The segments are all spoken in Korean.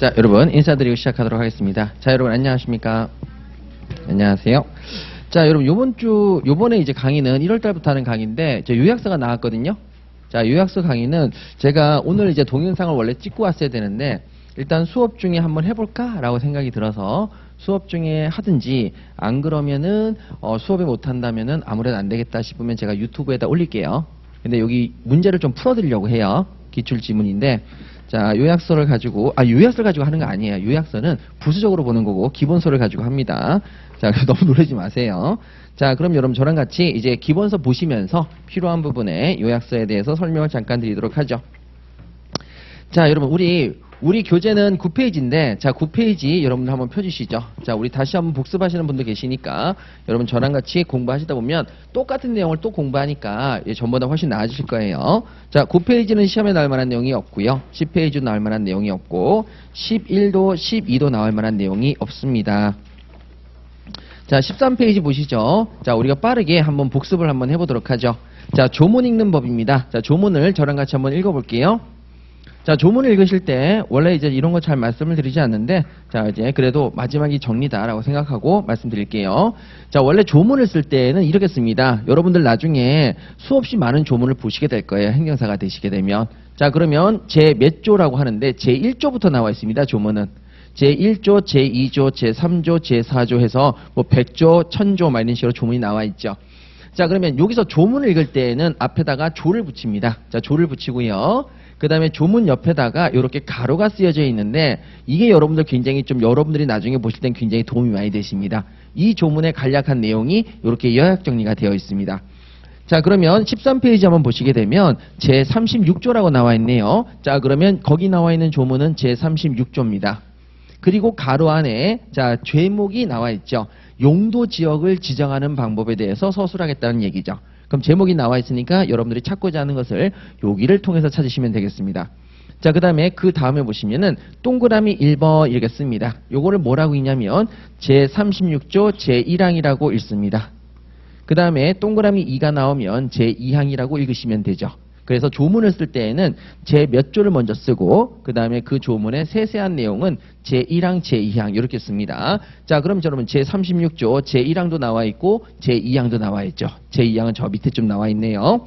자, 여러분 인사드리고 시작하도록 하겠습니다. 자, 여러분 안녕하십니까? 안녕하세요. 자, 여러분 요번에 이제 강의는 1월 달부터 하는 강의인데 요약서가 나왔거든요. 자, 요약서 강의는 제가 오늘 이제 동영상을 원래 찍고 왔어야 되는데 일단 수업 중에 한번 해볼까라고 생각이 들어서 수업 중에 하든지 안 그러면은 수업에 못 한다면은 아무래도 안 되겠다 싶으면 제가 유튜브에다 올릴게요. 근데 여기 문제를 좀 풀어드리려고 해요. 기출 지문인데 자, 요약서를 가지고 요약서를 가지고 하는 거 아니에요. 요약서는 부수적으로 보는 거고 기본서를 가지고 합니다. 자, 너무 놀라지 마세요. 자, 그럼 여러분 저랑 같이 이제 기본서 보시면서 필요한 부분에 요약서에 대해서 설명을 잠깐 드리도록 하죠. 자, 여러분 우리 교재는 9페이지인데 자, 9페이지 여러분들 한번 펴주시죠. 자, 우리 다시 한번 복습하시는 분도 계시니까 여러분 저랑 같이 공부하시다 보면 똑같은 내용을 또 공부하니까 전보다 훨씬 나아지실 거예요. 자, 9페이지는 시험에 나올 만한 내용이 없고요. 10페이지도 나올 만한 내용이 없고 11도, 12도 나올 만한 내용이 없습니다. 자, 13페이지 보시죠. 자, 우리가 빠르게 한번 복습을 한번 해보도록 하죠. 자, 조문 읽는 법입니다. 자, 조문을 저랑 같이 한번 읽어볼게요. 자, 조문을 읽으실 때 원래 이제 이런 거 잘 말씀을 드리지 않는데 자, 이제 그래도 마지막이 정리다라고 생각하고 말씀드릴게요. 자, 원래 조문을 쓸 때는 이렇게 씁니다. 여러분들 나중에 수없이 많은 조문을 보시게 될 거예요. 행정사가 되시게 되면. 자, 그러면 제 몇 조라고 하는데 제 1조부터 나와 있습니다. 조문은. 제1조, 제2조, 제3조, 제4조 해서 뭐 100조, 1000조 막 이런 식으로 조문이 나와 있죠. 자, 그러면 여기서 조문을 읽을 때에는 앞에다가 조를 붙입니다. 자, 조를 붙이고요. 그 다음에 조문 옆에다가 이렇게 가로가 쓰여져 있는데 이게 여러분들 굉장히 좀 여러분들이 나중에 보실 땐 굉장히 도움이 많이 되십니다. 이 조문의 간략한 내용이 이렇게 요약 정리가 되어 있습니다. 자, 그러면 13페이지 한번 보시게 되면 제36조라고 나와 있네요. 자, 그러면 거기 나와 있는 조문은 제36조입니다. 그리고 가로 안에 자, 죄목이 나와 있죠. 용도 지역을 지정하는 방법에 대해서 서술하겠다는 얘기죠. 그럼 제목이 나와 있으니까 여러분들이 찾고자 하는 것을 여기를 통해서 찾으시면 되겠습니다. 자, 그 다음에 보시면은 동그라미 1번 이렇게 씁니다. 요거를 뭐라고 읽냐면 제36조 제1항이라고 읽습니다. 그 다음에 동그라미 2가 나오면 제2항이라고 읽으시면 되죠. 그래서 조문을 쓸 때에는 제 몇 조를 먼저 쓰고 그 다음에 그 조문의 세세한 내용은 제1항, 제2항 이렇게 씁니다. 자, 그럼 여러분 제36조 제1항도 나와 있고 제2항도 나와 있죠. 제2항은 저 밑에 좀 나와 있네요.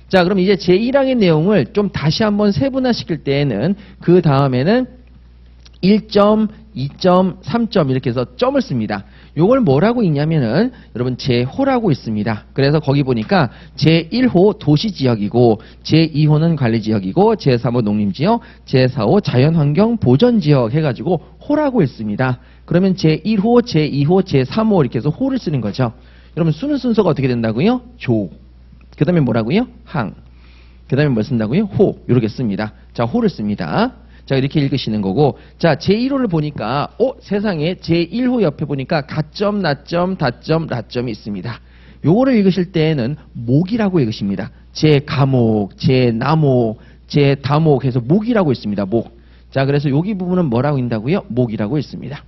자, 그럼 이제 제1항의 내용을 좀 다시 한번 세분화시킬 때에는 그 다음에는 1점, 2점, 3점 이렇게 해서 점을 씁니다. 요걸 뭐라고 읽냐면은 여러분 제 호라고 있습니다. 그래서 거기 보니까 제1호 도시지역이고 제2호는 관리지역이고 제3호 농림지역, 제4호 자연환경 보전지역 해가지고 호라고 있습니다. 그러면 제1호, 제2호, 제3호 이렇게 해서 호를 쓰는 거죠. 여러분 쓰는 순서가 어떻게 된다고요? 조. 그 다음에 뭐라고요? 항. 그 다음에 뭐 쓴다고요? 호. 이렇게 씁니다. 자, 호를 씁니다. 자, 이렇게 읽으시는 거고, 자, 제1호를 보니까, 세상에 제1호 옆에 보니까 가점, 나점, 다점, 라점이 있습니다. 요거를 읽으실 때에는 목이라고 읽으십니다. 제-가목, 제-나목, 제-다목 해서 목이라고 있습니다. 목. 자, 그래서 여기 부분은 뭐라고 읽는다고요? 목이라고 읽습니다.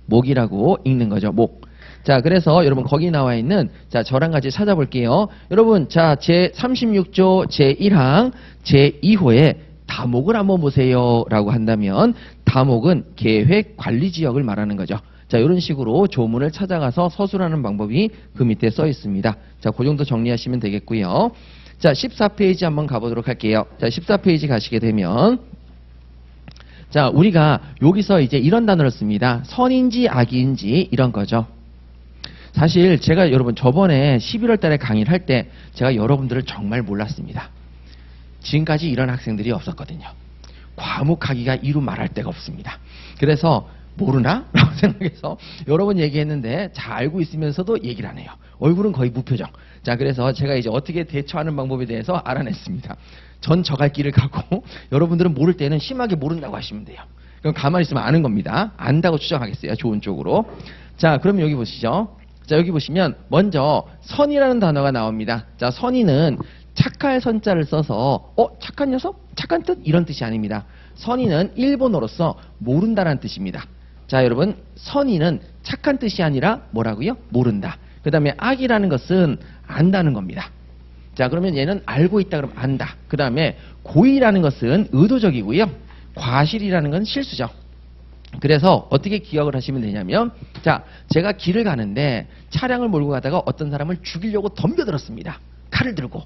목이라고 읽는 거죠. 목. 자, 그래서 여러분 거기 나와 있는 자, 저랑 같이 찾아볼게요. 여러분, 자, 제36조 제1항 제2호에 다목을 한번 보세요 라고 한다면 다목은 계획 관리 지역을 말하는 거죠. 자, 이런 식으로 조문을 찾아가서 서술하는 방법이 그 밑에 써 있습니다. 자, 그 정도 정리하시면 되겠고요. 자, 14페이지 한번 가보도록 할게요. 자, 14페이지 가시게 되면 자, 우리가 여기서 이제 이런 단어를 씁니다. 선인지 악인지 이런 거죠. 사실 제가 여러분 저번에 11월 달에 강의를 할 때 제가 여러분들을 정말 몰랐습니다. 지금까지 이런 학생들이 없었거든요. 과묵하기가 이루 말할 데가 없습니다. 그래서 모르나? 라고 생각해서 여러 번 얘기했는데 잘 알고 있으면서도 얘기를 안 해요. 얼굴은 거의 무표정. 자, 그래서 제가 이제 어떻게 대처하는 방법에 대해서 알아냈습니다. 전 저갈 길을 가고 여러분들은 모를 때는 심하게 모른다고 하시면 돼요. 그럼 가만히 있으면 아는 겁니다. 안다고 추정하겠어요. 좋은 쪽으로. 자, 그럼 여기 보시죠. 자, 여기 보시면 먼저 선이라는 단어가 나옵니다. 자, 선이는 착할 선자를 써서 착한 녀석? 착한 뜻? 이런 뜻이 아닙니다. 선의는 일본어로서 모른다라는 뜻입니다. 자, 여러분 선의는 착한 뜻이 아니라 뭐라고요? 모른다. 그 다음에 악이라는 것은 안다는 겁니다. 자, 그러면 얘는 알고 있다 그러면 안다. 그 다음에 고의라는 것은 의도적이고요. 과실이라는 건 실수죠. 그래서 어떻게 기억을 하시면 되냐면, 자, 제가 길을 가는데 차량을 몰고 가다가 어떤 사람을 죽이려고 덤벼들었습니다. 칼을 들고.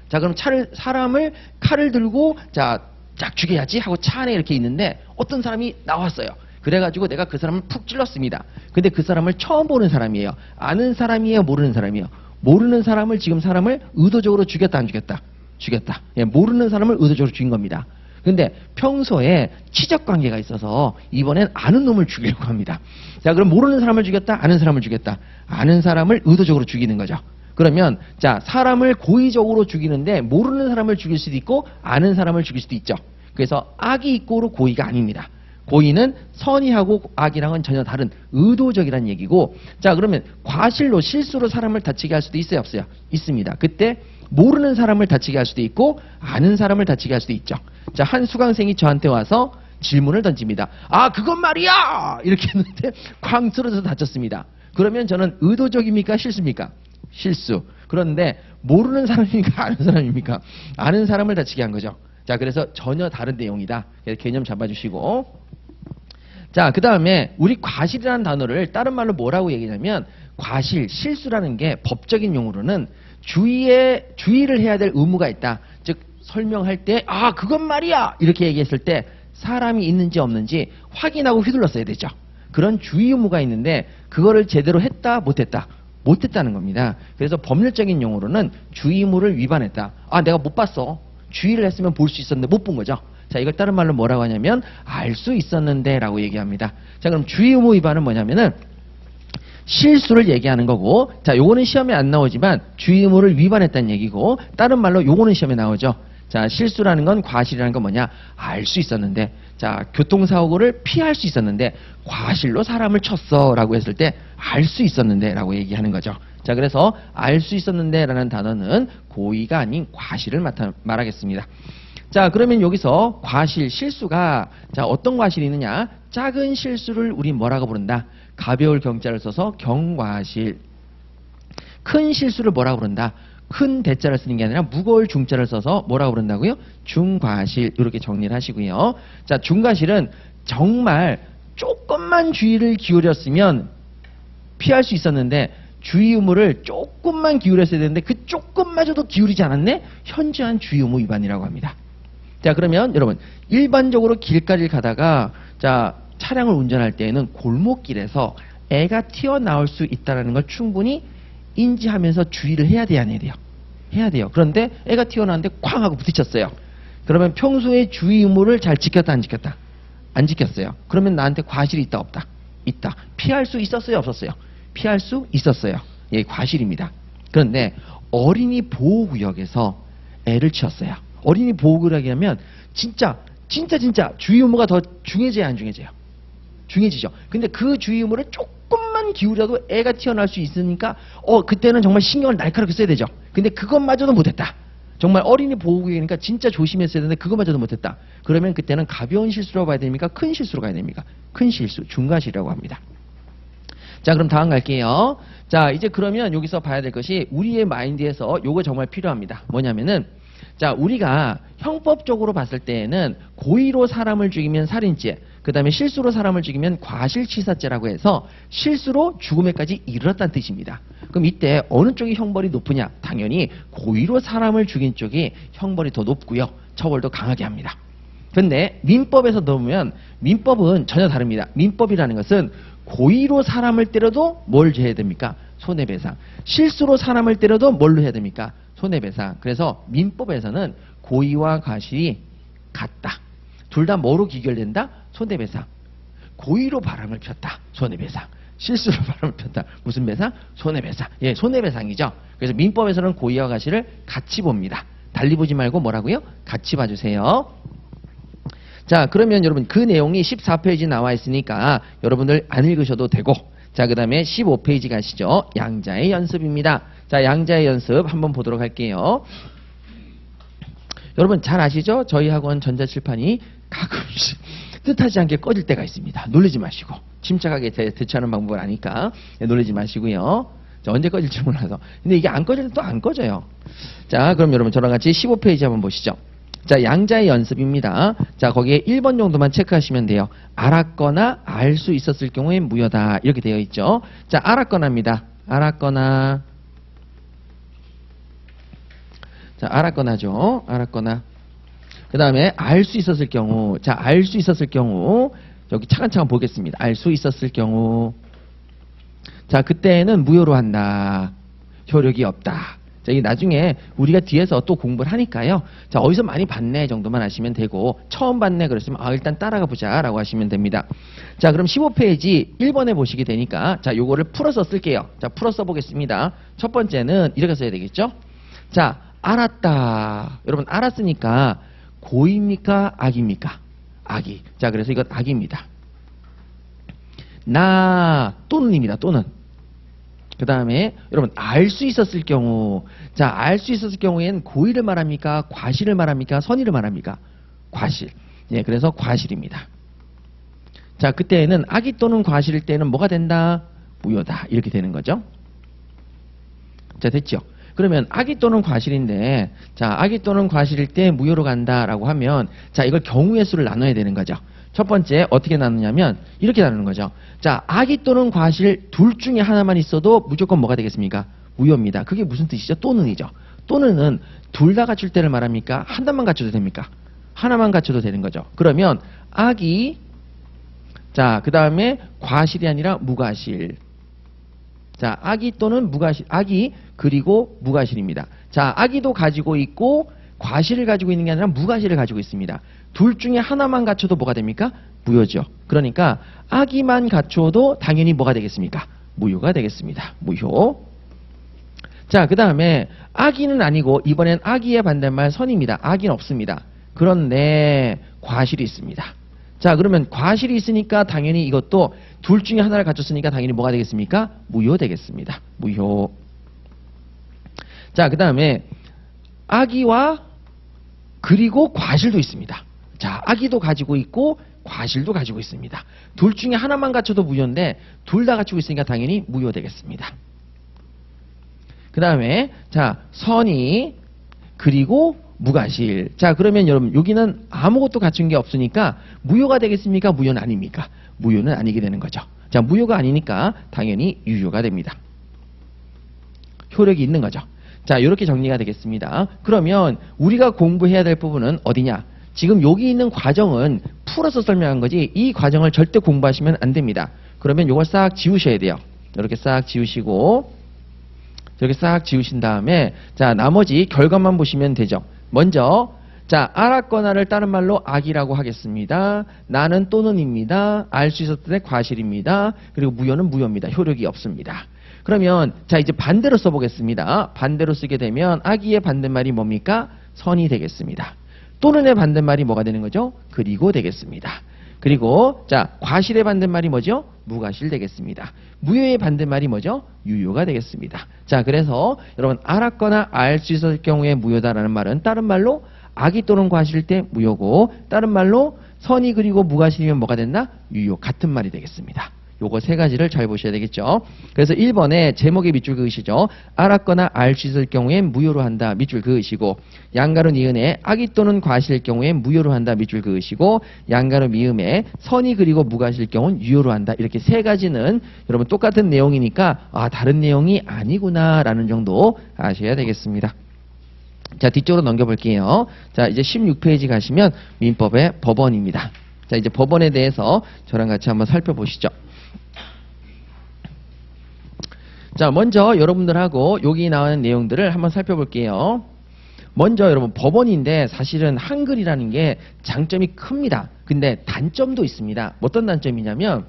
자, 그럼 사람을 칼을 들고, 자, 쫙 죽여야지 하고 차 안에 이렇게 있는데 어떤 사람이 나왔어요. 그래가지고 내가 그 사람을 푹 찔렀습니다. 근데 그 사람을 처음 보는 사람이에요. 아는 사람이에요? 모르는 사람이에요? 모르는 사람을 지금 사람을 의도적으로 죽였다, 안 죽였다? 죽였다. 예, 모르는 사람을 의도적으로 죽인 겁니다. 근데 평소에 치적 관계가 있어서 이번엔 아는 놈을 죽이려고 합니다. 자, 그럼 모르는 사람을 죽였다, 아는 사람을 죽였다. 아는 사람을 의도적으로 죽이는 거죠. 그러면 자, 사람을 고의적으로 죽이는데 모르는 사람을 죽일 수도 있고 아는 사람을 죽일 수도 있죠. 그래서 악이 있고로 고의가 아닙니다. 고의는 선의하고 악이랑은 전혀 다른 의도적이라는 얘기고, 자, 그러면 과실로 실수로 사람을 다치게 할 수도 있어요, 없어요? 있습니다. 그때 모르는 사람을 다치게 할 수도 있고 아는 사람을 다치게 할 수도 있죠. 자, 한 수강생이 저한테 와서 질문을 던집니다. 아, 그건 말이야! 이렇게 했는데 쾅 쓰러져서 다쳤습니다. 그러면 저는 의도적입니까, 실수입니까? 실수. 그런데 모르는 사람입니까, 아는 사람입니까? 아는 사람을 다치게 한 거죠. 자, 그래서 전혀 다른 내용이다. 그래서 개념 잡아주시고. 자, 그 다음에 우리 과실이라는 단어를 다른 말로 뭐라고 얘기하냐면, 과실, 실수라는 게 법적인 용어로는 주의를 해야 될 의무가 있다. 즉, 설명할 때, 아, 그건 말이야! 이렇게 얘기했을 때 사람이 있는지 없는지 확인하고 휘둘렀어야 되죠. 그런 주의 의무가 있는데 그거를 제대로 했다, 못했다? 못했다는 겁니다. 그래서 법률적인 용어로는 주의 의무를 위반했다. 아, 내가 못 봤어. 주의를 했으면 볼 수 있었는데 못 본 거죠. 자, 이걸 다른 말로 뭐라고 하냐면 알 수 있었는데 라고 얘기합니다. 자, 그럼 주의 의무 위반은 뭐냐면은 실수를 얘기하는 거고, 자, 요거는 시험에 안 나오지만 주의 의무를 위반했다는 얘기고, 다른 말로 요거는 시험에 나오죠. 자, 실수라는 건, 과실이라는 건 뭐냐? 알 수 있었는데, 자, 교통사고를 피할 수 있었는데 과실로 사람을 쳤어 라고 했을 때 알 수 있었는데 라고 얘기하는 거죠. 자, 그래서 알 수 있었는데 라는 단어는 고의가 아닌 과실을 말하겠습니다. 자, 그러면 여기서 과실, 실수가, 자, 어떤 과실이 있느냐? 작은 실수를 우리 뭐라고 부른다? 가벼울 경자를 써서 경과실. 큰 실수를 뭐라고 부른다? 큰 대자를 쓰는 게 아니라 무거울 중자를 써서 뭐라고 부른다고요? 중과실. 이렇게 정리를 하시고요. 자, 중과실은 정말 조금만 주의를 기울였으면 피할 수 있었는데 주의 의무를 조금만 기울였어야 되는데 그 조금마저도 기울이지 않았네? 현저한 주의 의무 위반이라고 합니다. 자, 그러면 여러분, 일반적으로 길가를 가다가, 자, 차량을 운전할 때에는 골목길에서 애가 튀어나올 수 있다는 걸 충분히 인지하면서 주의를 해야 돼야 안 돼요? 해야 돼요. 그런데 애가 튀어나왔는데 쾅 하고 부딪혔어요. 그러면 평소에 주의 의무를 잘 지켰다, 안 지켰다? 안 지켰어요. 그러면 나한테 과실이 있다, 없다? 있다. 피할 수 있었어요, 없었어요? 피할 수 있었어요. 예, 과실입니다. 그런데 어린이 보호구역에서 애를 치웠어요. 어린이 보호구역이라면 진짜 주의 의무가 더 중해져야 안 중해져요? 중해지죠. 근데 그 주의 의무를 조금만 기울여도 애가 튀어나올 수 있으니까 그때는 정말 신경을 날카롭게 써야 되죠. 근데 그것마저도 못했다. 정말 어린이 보호구역이니까 진짜 조심했어야 되는데 그것마저도 못했다. 그러면 그때는 가벼운 실수로 봐야 됩니까? 큰 실수로 가야 됩니까? 큰 실수, 중과실이라고 합니다. 자, 그럼 다음 갈게요. 자, 이제 그러면 여기서 봐야 될 것이 우리의 마인드에서 요거 정말 필요합니다. 뭐냐면은, 자, 우리가 형법적으로 봤을 때에는 고의로 사람을 죽이면 살인죄, 그 다음에 실수로 사람을 죽이면 과실치사죄라고 해서 실수로 죽음에까지 이르렀다는 뜻입니다. 그럼 이때 어느 쪽이 형벌이 높으냐? 당연히 고의로 사람을 죽인 쪽이 형벌이 더 높고요. 처벌도 강하게 합니다. 근데 민법에서 보면 민법은 전혀 다릅니다. 민법이라는 것은 고의로 사람을 때려도 뭘 해야 됩니까? 손해배상. 실수로 사람을 때려도 뭘로 해야 됩니까? 손해배상. 그래서 민법에서는 고의와 과실이 같다. 둘 다 뭐로 기결된다? 손해배상. 고의로 바람을 폈다. 손해배상. 실수로 바람을 폈다. 무슨 배상? 손해배상. 예, 손해배상이죠. 그래서 민법에서는 고의와 과실을 같이 봅니다. 달리 보지 말고 뭐라고요? 같이 봐주세요. 자, 그러면 여러분 그 내용이 14페이지 나와 있으니까 여러분들 안 읽으셔도 되고, 자, 그 다음에 15페이지 가시죠. 양자의 연습입니다. 자, 양자의 연습 한번 보도록 할게요. 여러분 잘 아시죠? 저희 학원 전자칠판이 가끔씩 뜻하지 않게 꺼질 때가 있습니다. 놀라지 마시고, 침착하게 대처하는 방법을 아니까 놀라지 마시고요. 자, 언제 꺼질지 몰라서. 근데 이게 안 꺼지면 또 안 꺼져요. 자, 그럼 여러분 저랑 같이 15페이지 한번 보시죠. 자, 양자의 연습입니다. 자, 거기에 1번 정도만 체크하시면 돼요. 알았거나 알 수 있었을 경우에 무효다. 이렇게 되어 있죠. 자, 알았거나입니다. 알았거나. 자, 알았거나죠. 알았거나. 그 다음에 알 수 있었을 경우. 자, 알 수 있었을 경우. 여기 차근차근 보겠습니다. 알 수 있었을 경우. 자, 그때는 무효로 한다. 효력이 없다. 자, 이 나중에 우리가 뒤에서 또 공부를 하니까요. 자, 어디서 많이 봤네 정도만 하시면 되고, 처음 봤네 그랬으면 일단 따라가 보자 라고 하시면 됩니다. 자, 그럼 15페이지 1번에 보시게 되니까, 자, 요거를 풀어서 쓸게요. 자, 풀어서 보겠습니다. 첫 번째는 이렇게 써야 되겠죠. 자, 알았다. 여러분, 알았으니까 고입니까? 악입니까? 악이. 자, 그래서 이건 악입니다. 나 또는입니다. 또는. 그 다음에 여러분, 알 수 있었을 경우. 자, 알 수 있었을 경우에는 고의를 말합니까? 과실을 말합니까? 선의를 말합니까? 과실. 예, 그래서 과실입니다. 자, 그때는 악의 또는 과실일 때는 뭐가 된다? 무효다. 이렇게 되는 거죠. 자, 됐죠? 그러면 악의 또는 과실인데, 자, 악의 또는 과실일 때 무효로 간다라고 하면, 자, 이걸 경우의 수를 나눠야 되는 거죠. 첫 번째 어떻게 나누냐면 이렇게 나누는 거죠. 자, 악의 또는 과실 둘 중에 하나만 있어도 무조건 뭐가 되겠습니까? 무효입니다. 그게 무슨 뜻이죠? 또는이죠. 또는은 둘 다 갖출 때를 말합니까? 하나만 갖춰도 됩니까? 하나만 갖춰도 되는 거죠. 그러면 악이, 자, 그 다음에 과실이 아니라 무과실. 자, 악이 또는 무과실, 악이 그리고 무과실입니다. 자, 악이도 가지고 있고 과실을 가지고 있는 게 아니라 무과실을 가지고 있습니다. 둘 중에 하나만 갖춰도 뭐가 됩니까? 무효죠. 그러니까 악이만 갖춰도 당연히 뭐가 되겠습니까? 무효가 되겠습니다. 무효. 자, 그 다음에 악이는 아니고 이번엔 악이의 반대말 선입니다. 악이는 없습니다. 그런데 과실이 있습니다. 자, 그러면 과실이 있으니까 당연히 이것도 둘 중에 하나를 갖췄으니까 당연히 뭐가 되겠습니까? 무효 되겠습니다. 무효. 자, 그 다음에 악이와 그리고 과실도 있습니다. 자, 악이도 가지고 있고 과실도 가지고 있습니다. 둘 중에 하나만 갖춰도 무효인데 둘 다 갖추고 있으니까 당연히 무효 되겠습니다. 그 다음에 자, 선이 그리고 무과실. 자, 그러면 여러분 여기는 아무것도 갖춘 게 없으니까 무효가 되겠습니까? 무효는 아닙니까? 무효는 아니게 되는 거죠. 자, 무효가 아니니까 당연히 유효가 됩니다. 효력이 있는 거죠. 자, 이렇게 정리가 되겠습니다. 그러면 우리가 공부해야 될 부분은 어디냐? 지금 여기 있는 과정은 풀어서 설명한 거지 이 과정을 절대 공부하시면 안 됩니다. 그러면 이걸 싹 지우셔야 돼요. 이렇게 싹 지우시고 이렇게 싹 지우신 다음에 자, 나머지 결과만 보시면 되죠. 먼저 자, 알았거나를 다른 말로 악이라고 하겠습니다. 나는 또는입니다. 알 수 있었을 때 과실입니다. 그리고 무효는 무효입니다. 효력이 없습니다. 그러면 자, 이제 반대로 써보겠습니다. 반대로 쓰게 되면 악의의 반대말이 뭡니까? 선이 되겠습니다. 또는의 반대말이 뭐가 되는 거죠? 그리고 되겠습니다. 그리고 자, 과실의 반대말이 뭐죠? 무과실 되겠습니다. 무효의 반대말이 뭐죠? 유효가 되겠습니다. 자, 그래서 여러분 알았거나 알 수 있었을 경우에 무효다라는 말은 다른 말로 악의 또는 과실일 때 무효고, 다른 말로 선이 그리고 무과실이면 뭐가 된다? 유효. 같은 말이 되겠습니다. 요거 세 가지를 잘 보셔야 되겠죠. 그래서 1번에 제목의 밑줄 그으시죠. 알았거나 알 수 있을 경우엔 무효로 한다. 밑줄 그으시고, 양가로 니은에 악의 또는 과실일 경우엔 무효로 한다. 밑줄 그으시고, 양가로 미음에 선이 그리고 무과실일 경우는 유효로 한다. 이렇게 세 가지는 여러분 똑같은 내용이니까 다른 내용이 아니구나 라는 정도 아셔야 되겠습니다. 자, 뒤쪽으로 넘겨볼게요. 자, 이제 16페이지 가시면 민법의 법원입니다. 자, 이제 법원에 대해서 저랑 같이 한번 살펴보시죠. 자, 먼저 여러분들하고 여기 나오는 내용들을 한번 살펴볼게요. 먼저 여러분 법원인데 사실은 한글이라는 게 장점이 큽니다. 근데 단점도 있습니다. 어떤 단점이냐면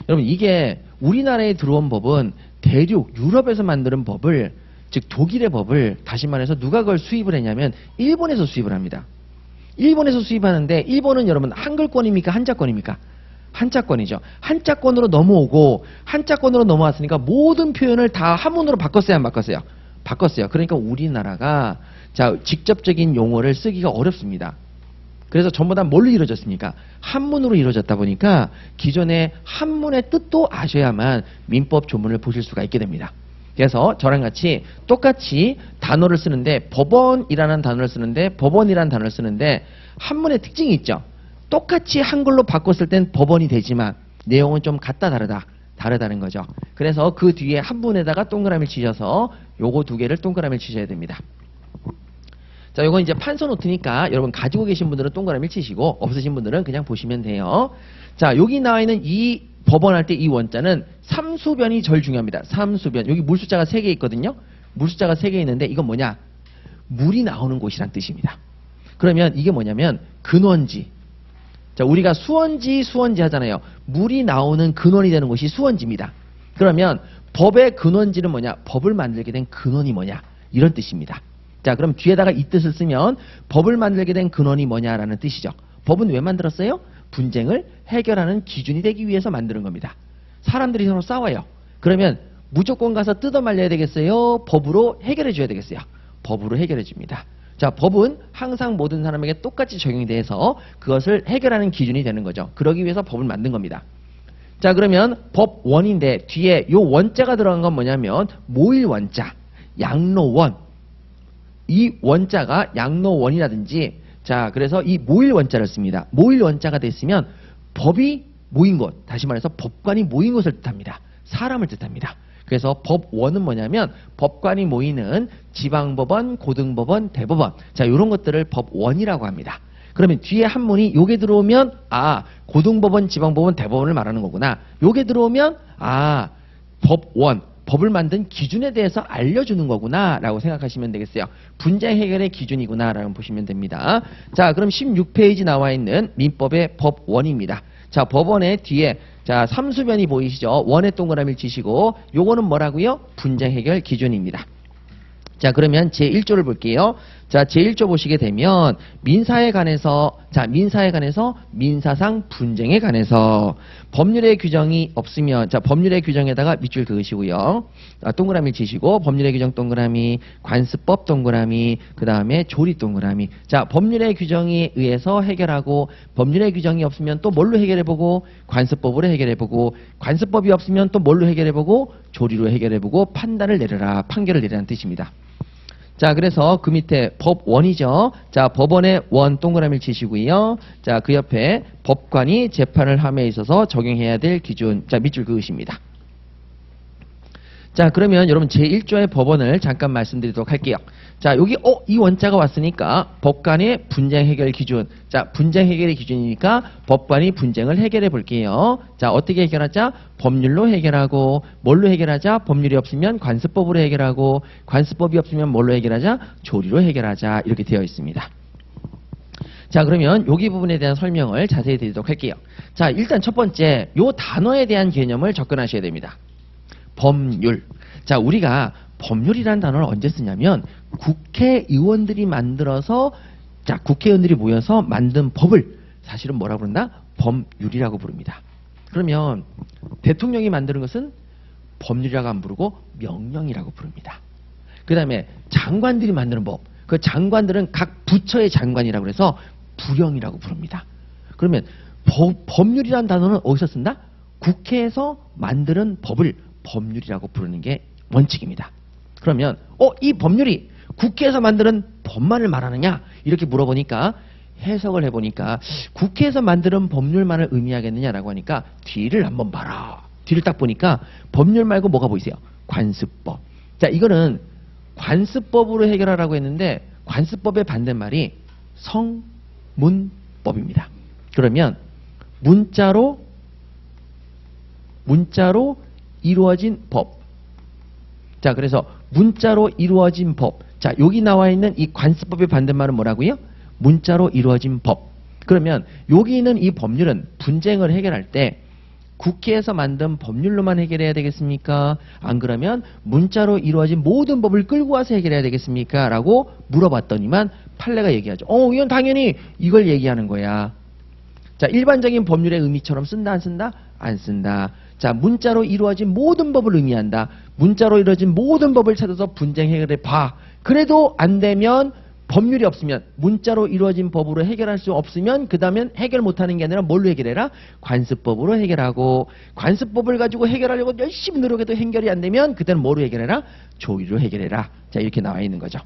여러분 이게 우리나라에 들어온 법은 대륙 유럽에서 만드는 법을, 즉 독일의 법을 다시 말해서 누가 그걸 수입을 했냐면 일본에서 수입을 합니다. 일본에서 수입하는데 일본은 여러분 한글권입니까? 한자권입니까? 한자권이죠. 한자권으로 넘어오고 한자권으로 넘어왔으니까 모든 표현을 다 한문으로 바꿨어요, 안 바꿨어요? 바꿨어요. 그러니까 우리나라가 자, 직접적인 용어를 쓰기가 어렵습니다. 그래서 전부 다 뭘로 이루어졌습니까? 한문으로 이루어졌다 보니까 기존의 한문의 뜻도 아셔야만 민법 조문을 보실 수가 있게 됩니다. 그래서 저랑 같이 똑같이 단어를 쓰는데 법원이라는 단어를 쓰는데 법원이라는 단어를 쓰는데 한문의 특징이 있죠. 똑같이 한글로 바꿨을 땐 법원이 되지만 내용은 좀 같다 다르다는 거죠. 그래서 그 뒤에 한문에다가 동그라미를 치셔서 요거 두 개를 동그라미를 치셔야 됩니다. 자, 요건 이제 판서 노트니까 여러분 가지고 계신 분들은 동그라미를 치시고 없으신 분들은 그냥 보시면 돼요. 자, 여기 나와 있는 이 법원할 때 이 원자는 삼수변이 제일 중요합니다. 삼수변. 여기 물숫자가 3개 있거든요. 물숫자가 3개 있는데 이건 뭐냐? 물이 나오는 곳이란 뜻입니다. 그러면 이게 뭐냐면 근원지. 자, 우리가 수원지 하잖아요. 물이 나오는 근원이 되는 곳이 수원지입니다. 그러면 법의 근원지는 뭐냐? 법을 만들게 된 근원이 뭐냐? 이런 뜻입니다. 자, 그럼 뒤에다가 이 뜻을 쓰면 법을 만들게 된 근원이 뭐냐라는 뜻이죠. 법은 왜 만들었어요? 분쟁을 해결하는 기준이 되기 위해서 만드는 겁니다. 사람들이 서로 싸워요. 그러면 무조건 가서 뜯어 말려야 되겠어요? 법으로 해결해 줘야 되겠어요? 법으로 해결해 줍니다. 자, 법은 항상 모든 사람에게 똑같이 적용이 돼서 그것을 해결하는 기준이 되는 거죠. 그러기 위해서 법을 만든 겁니다. 자, 그러면 법원인데 뒤에 요 원자가 들어간 건 뭐냐면 모일 원자, 양로원. 이 원자가 양로원이라든지 자, 그래서 이 모일 원자를 씁니다. 모일 원자가 됐으면 법이 모인 곳, 다시 말해서 법관이 모인 곳을 뜻합니다. 사람을 뜻합니다. 그래서 법원은 뭐냐면 법관이 모이는 지방법원, 고등법원, 대법원. 자, 이런 것들을 법원이라고 합니다. 그러면 뒤에 한문이 요게 들어오면 아, 고등법원, 지방법원, 대법원을 말하는 거구나. 요게 들어오면 아, 법원. 법을 만든 기준에 대해서 알려주는 거구나 라고 생각하시면 되겠어요. 분쟁 해결의 기준이구나 라고 보시면 됩니다. 자, 그럼 16페이지 나와 있는 민법의 법원입니다. 자, 법원의 뒤에 자, 삼수변이 보이시죠? 원의 동그라미를 치시고 요거는 뭐라고요? 분쟁 해결 기준입니다. 자, 그러면 제1조를 볼게요. 자, 제1조 보시게 되면 민사에 관해서 민사상 분쟁에 관해서 법률의 규정이 없으면 자, 법률의 규정에다가 밑줄 그으시고요. 동그라미 치시고 법률의 규정 동그라미, 관습법 동그라미, 그다음에 조리 동그라미. 자, 법률의 규정에 의해서 해결하고 법률의 규정이 없으면 또 뭘로 해결해 보고 관습법으로 해결해 보고 관습법이 없으면 또 뭘로 해결해 보고 조리로 해결해 보고 판단을 내려라. 판결을 내리라는 뜻입니다. 자, 그래서 그 밑에 법원이죠. 자, 법원의 원 동그라미를 치시고요. 자, 그 옆에 법관이 재판을 함에 있어서 적용해야 될 기준. 자, 밑줄 그으십니다. 자, 그러면 여러분 제1조의 법원을 잠깐 말씀드리도록 할게요. 자, 여기 이 원자가 왔으니까 법관의 분쟁 해결 기준. 자, 분쟁 해결의 기준이니까 법관이 분쟁을 해결해 볼게요. 자, 어떻게 해결하자? 법률로 해결하고 뭘로 해결하자? 법률이 없으면 관습법으로 해결하고 관습법이 없으면 뭘로 해결하자? 조리로 해결하자. 이렇게 되어 있습니다. 자, 그러면 여기 부분에 대한 설명을 자세히 드리도록 할게요. 자, 일단 첫 번째 요 단어에 대한 개념을 접근하셔야 됩니다. 법률. 자, 우리가 법률이라는 단어를 언제 쓰냐면 국회의원들이 만들어서 자, 국회의원들이 모여서 만든 법을 사실은 뭐라고 부른다? 법률이라고 부릅니다. 그러면 대통령이 만드는 것은 법률이라고 안 부르고 명령이라고 부릅니다. 그 다음에 장관들이 만드는 법, 그 장관들은 각 부처의 장관이라고 해서 부령이라고 부릅니다. 그러면 법률이라는 단어는 어디서 쓴다? 국회에서 만드는 법을 법률이라고 부르는 게 원칙입니다. 그러면 이 법률이 국회에서 만드는 법만을 말하느냐? 이렇게 물어보니까 해석을 해보니까 국회에서 만드는 법률만을 의미하겠느냐라고 하니까 뒤를 한번 봐라. 뒤를 딱 보니까 법률 말고 뭐가 보이세요? 관습법. 자, 이거는 관습법으로 해결하라고 했는데 관습법의 반대말이 성문법입니다. 그러면 문자로 이루어진 법. 자, 그래서 문자로 이루어진 법. 자, 여기 나와 있는 이 관습법의 반대말은 뭐라고요? 문자로 이루어진 법. 그러면 여기 있는 이 법률은 분쟁을 해결할 때 국회에서 만든 법률로만 해결해야 되겠습니까? 안 그러면 문자로 이루어진 모든 법을 끌고 와서 해결해야 되겠습니까? 라고 물어봤더니만 판례가 얘기하죠. 이건 당연히 이걸 얘기하는 거야. 자, 일반적인 법률의 의미처럼 쓴다, 안 쓴다? 안 쓴다. 자, 문자로 이루어진 모든 법을 의미한다. 문자로 이루어진 모든 법을 찾아서 분쟁 해결해 봐. 그래도 안 되면 법률이 없으면 문자로 이루어진 법으로 해결할 수 없으면 그 다음엔 해결 못하는 게 아니라 뭘로 해결해라? 관습법으로 해결하고 관습법을 가지고 해결하려고 열심히 노력해도 해결이 안 되면 그때는 뭐로 해결해라? 조의로 해결해라. 자 이렇게 나와 있는 거죠.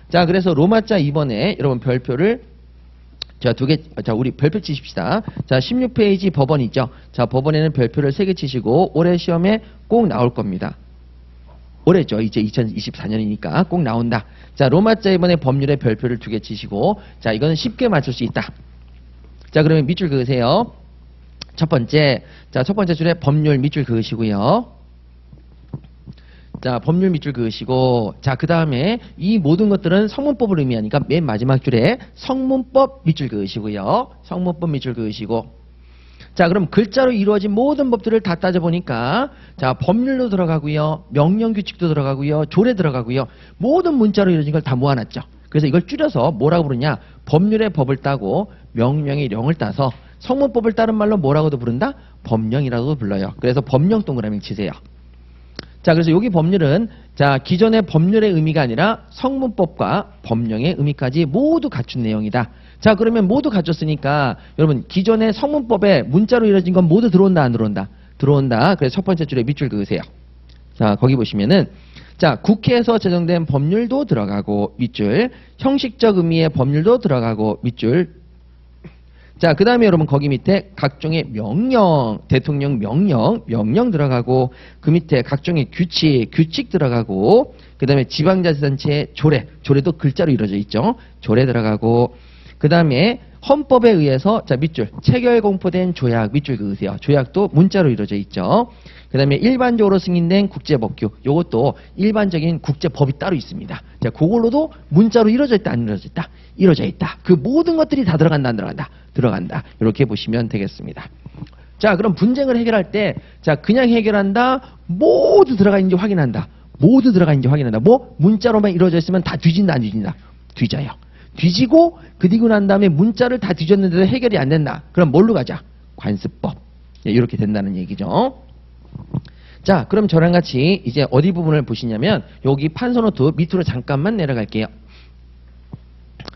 자 그래서 로마자 2번에 여러분 별표를 자 자 우리 별표 치십시다. 자 16페이지 법원 있죠. 자 법원에는 별표를 3개 치시고 올해 시험에 꼭 나올 겁니다. 올해죠. 이제 2024년이니까 꼭 나온다. 자, 로마자 이번에 법률에 별표를 2개 치시고, 자, 이거는 쉽게 맞출 수 있다. 자, 그러면 밑줄 그으세요. 첫 번째, 자, 첫 번째 줄에 법률 밑줄 그으시고요. 자, 법률 밑줄 그으시고, 자, 그 다음에 이 모든 것들은 성문법을 의미하니까 맨 마지막 줄에 성문법 밑줄 그으시고요. 성문법 밑줄 그으시고, 자 그럼 글자로 이루어진 모든 법들을 다 따져보니까 자 법률도 들어가고요. 명령규칙도 들어가고요. 조례 들어가고요. 모든 문자로 이루어진 걸 다 모아놨죠. 그래서 이걸 줄여서 뭐라고 부르냐. 법률의 법을 따고 명령의 령을 따서 성문법을 따른 말로 뭐라고도 부른다? 법령이라고도 불러요. 그래서 법령 동그라미 치세요. 자 그래서 여기 법률은 자 기존의 법률의 의미가 아니라 성문법과 법령의 의미까지 모두 갖춘 내용이다. 자 그러면 모두 갖췄으니까 여러분 기존의 성문법에 문자로 이루어진 건 모두 들어온다 안 들어온다? 들어온다. 그래서 첫 번째 줄에 밑줄 그으세요. 자 거기 보시면은 자 국회에서 제정된 법률도 들어가고 밑줄 형식적 의미의 법률도 들어가고 밑줄 자 그 다음에 여러분 거기 밑에 각종의 명령 대통령 명령 들어가고 그 밑에 각종의 규칙 들어가고 그 다음에 지방자치단체 조례도 글자로 이루어져 있죠. 조례 들어가고 그 다음에 헌법에 의해서 자 밑줄 체결 공포된 조약 밑줄 그으세요. 조약도 문자로 이루어져 있죠. 그 다음에 일반적으로 승인된 국제법규 요것도 일반적인 국제법이 따로 있습니다. 자 그걸로도 문자로 이루어져 있다 안 이루어져 있다? 이루어져 있다. 그 모든 것들이 다 들어간다 안 들어간다? 들어간다. 이렇게 보시면 되겠습니다. 자 그럼 분쟁을 해결할 때 자 그냥 해결한다 모두 들어가 있는지 확인한다. 모두 들어가 있는지 확인한다. 뭐 문자로만 이루어져 있으면 다 뒤진다 안 뒤진다? 뒤져요. 뒤지고 그리고 난 다음에 문자를 다 뒤졌는데도 해결이 안 된다. 그럼 뭘로 가자? 관습법. 이렇게 된다는 얘기죠. 자 그럼 저랑 같이 이제 어디 부분을 보시냐면 여기 판서노트 밑으로 잠깐만 내려갈게요.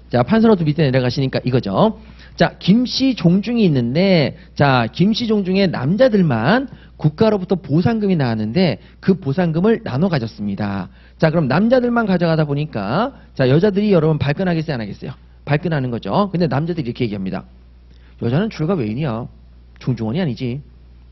자 판서노트 밑에 내려가시니까 이거죠. 자 김씨 종중이 있는데 자 김씨 종중에 남자들만 국가로부터 보상금이 나왔는데 그 보상금을 나눠 가졌습니다. 자 그럼 남자들만 가져가다 보니까 자 여자들이 여러분 발끈하겠어요 안 하겠어요? 발끈하는 거죠. 근데 남자들이 이렇게 얘기합니다. 여자는 출가 외인이야. 종중원이 아니지.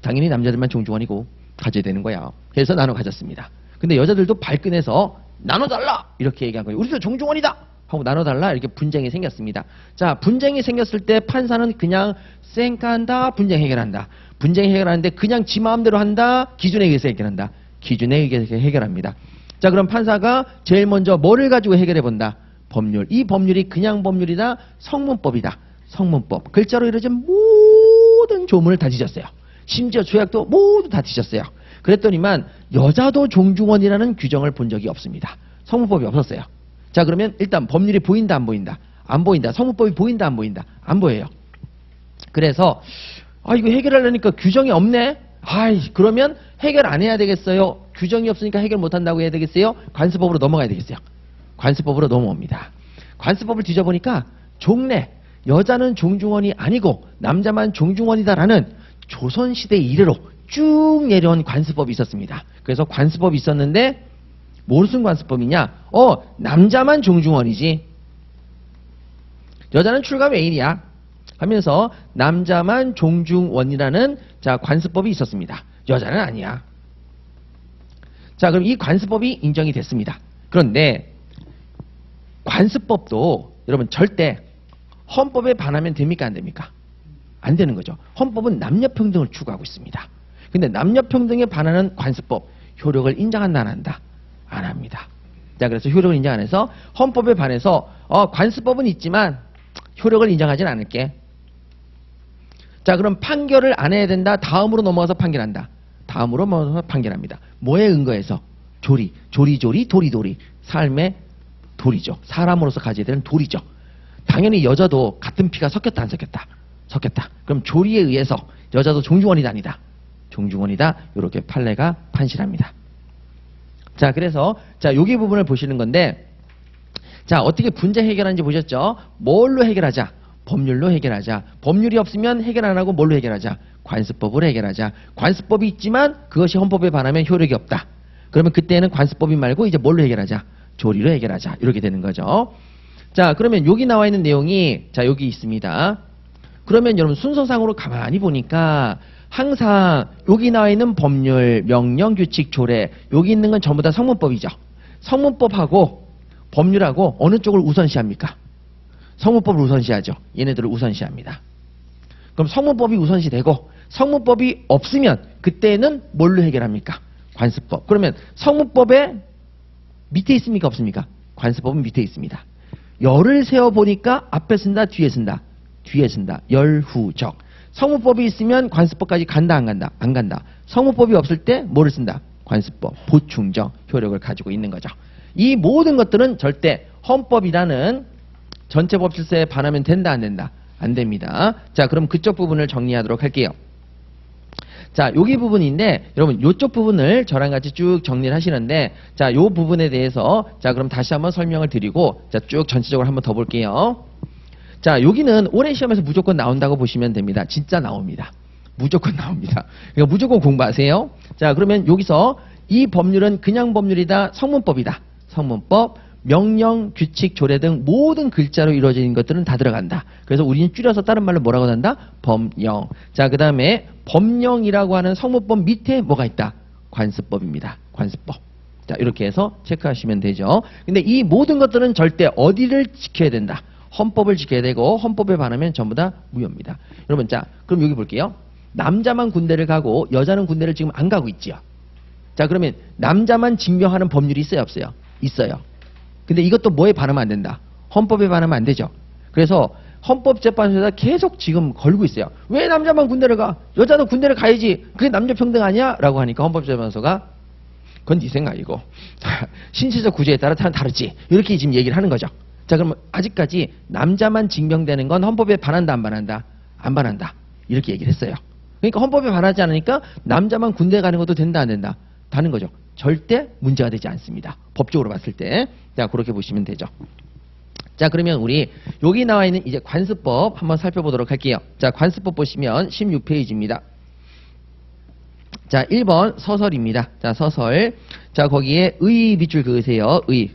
당연히 남자들만 종중원이고 가져야 되는 거야. 그래서 나눠 가졌습니다. 근데 여자들도 발끈해서 나눠달라 이렇게 얘기한 거예요. 우리도 종중원이다 하고 나눠달라 이렇게 분쟁이 생겼습니다. 자 분쟁이 생겼을 때 판사는 그냥 쌩까한다 분쟁 해결한다. 분쟁 해결하는데 그냥 지 마음대로 한다. 기준에 의해서 해결한다. 기준에 의해서 해결합니다. 자 그럼 판사가 제일 먼저 뭐를 가지고 해결해 본다? 법률. 이 법률이 그냥 법률이다. 성문법이다. 성문법. 글자로 이루어진 모든 조문을 다 뒤졌어요. 심지어 조약도 모두 다 뒤졌어요. 그랬더니만 여자도 종중원이라는 규정을 본 적이 없습니다. 성문법이 없었어요. 자 그러면 일단 법률이 보인다 안 보인다? 안 보인다. 성문법이 보인다 안 보인다? 안 보여요. 그래서 이거 해결하려니까 규정이 없네. 그러면 해결 안 해야 되겠어요. 규정이 없으니까 해결 못 한다고 해야 되겠어요. 관습법으로 넘어가야 되겠어요. 관습법으로 넘어옵니다. 관습법을 뒤져보니까 종래 여자는 종중원이 아니고 남자만 종중원이다라는 조선시대 이래로 쭉 내려온 관습법이 있었습니다. 그래서 관습법이 있었는데 무슨 관습법이냐? 남자만 종중원이지. 여자는 출가 외인이야. 하면서 남자만 종중원이라는 자 관습법이 있었습니다. 여자는 아니야. 자 그럼 이 관습법이 인정이 됐습니다. 그런데 관습법도 여러분 절대 헌법에 반하면 됩니까 안 됩니까? 안 되는 거죠. 헌법은 남녀평등을 추구하고 있습니다. 근데 남녀평등에 반하는 관습법 효력을 인정한다 안 한다? 안 합니다. 자 그래서 효력을 인정 안 해서 헌법에 반해서 관습법은 있지만 효력을 인정하진 않을게. 자 그럼 판결을 안 해야 된다. 다음으로 넘어가서 판결한다. 다음으로 넘어가서 판결합니다. 뭐에 근거해서? 조리 도리. 삶의 도리죠. 사람으로서 가져야 되는 도리죠. 당연히 여자도 같은 피가 섞였다 안 섞였다? 섞였다. 그럼 조리에 의해서 여자도 종중원이다 아니다? 종중원이다. 이렇게 판례가 판시랍니다. 자 그래서 자 여기 부분을 보시는 건데 자, 어떻게 분쟁 해결하는지 보셨죠? 뭘로 해결하자? 법률로 해결하자. 법률이 없으면 해결 안 하고 뭘로 해결하자? 관습법으로 해결하자. 관습법이 있지만 그것이 헌법에 반하면 효력이 없다. 그러면 그때는 관습법이 말고 이제 뭘로 해결하자? 조리로 해결하자. 이렇게 되는 거죠. 자, 그러면 여기 나와 있는 내용이 자, 여기 있습니다. 그러면 여러분 순서상으로 가만히 보니까 항상 여기 나와 있는 법률, 명령, 규칙, 조례 여기 있는 건 전부 다 성문법이죠. 성문법하고 법률하고 어느 쪽을 우선시합니까? 성문법을 우선시하죠. 얘네들을 우선시합니다. 그럼 성문법이 우선시되고 성문법이 없으면 그때는 뭘로 해결합니까? 관습법. 그러면 성문법에 밑에 있습니까? 없습니까? 관습법은 밑에 있습니다. 열을 세어보니까 앞에 쓴다, 뒤에 쓴다. 뒤에 쓴다. 열후적. 성문법이 있으면 관습법까지 간다, 안 간다? 안 간다. 성문법이 없을 때 뭐를 쓴다? 관습법, 보충적 효력을 가지고 있는 거죠. 이 모든 것들은 절대 헌법이라는 전체 법질서에 반하면 된다, 안 된다? 안 됩니다. 자, 그럼 그쪽 부분을 정리하도록 할게요. 자, 여기 부분인데 여러분 이쪽 부분을 저랑 같이 쭉 정리를 하시는데 자, 요 부분에 대해서 자, 그럼 다시 한번 설명을 드리고 자, 쭉 전체적으로 한번 더 볼게요. 자, 여기는 올해 시험에서 무조건 나온다고 보시면 됩니다. 진짜 나옵니다. 무조건 나옵니다. 그러니까 무조건 공부하세요. 자, 그러면 여기서 이 법률은 그냥 법률이다, 성문법이다. 성문법, 명령, 규칙, 조례 등 모든 글자로 이루어진 것들은 다 들어간다. 그래서 우리는 줄여서 다른 말로 뭐라고 한다? 법령. 자, 그 다음에 법령이라고 하는 성문법 밑에 뭐가 있다? 관습법입니다. 관습법. 자, 이렇게 해서 체크하시면 되죠. 근데 이 모든 것들은 절대 어디를 지켜야 된다? 헌법을 지켜야 되고 헌법에 반하면 전부 다 무효입니다. 여러분, 자, 그럼 여기 볼게요. 남자만 군대를 가고 여자는 군대를 지금 안 가고 있지요. 자, 그러면 남자만 징병하는 법률이 있어요, 없어요? 있어요. 근데 이것도 뭐에 반하면 안 된다? 헌법에 반하면 안 되죠. 그래서 헌법재판소에서 계속 지금 걸고 있어요. 왜 남자만 군대를 가? 여자도 군대를 가야지. 그게 남녀평등 아니야? 라고 하니까 헌법재판소가 그건 네 생각이고 신체적 구조에 따라 다르지. 이렇게 지금 얘기를 하는 거죠. 자, 그러면 아직까지 남자만 징병되는 건 헌법에 반한다, 안 반한다? 안 반한다. 이렇게 얘기를 했어요. 그러니까 헌법에 반하지 않으니까 남자만 군대 가는 것도 된다, 안 된다? 다는 거죠. 절대 문제가 되지 않습니다. 법적으로 봤을 때. 자, 그렇게 보시면 되죠. 자, 그러면 우리 여기 나와 있는 이제 관습법 한번 살펴보도록 할게요. 자, 관습법 보시면 16페이지입니다. 자, 1번 서설입니다. 자, 서설. 자, 거기에 의 밑줄 그으세요. 의.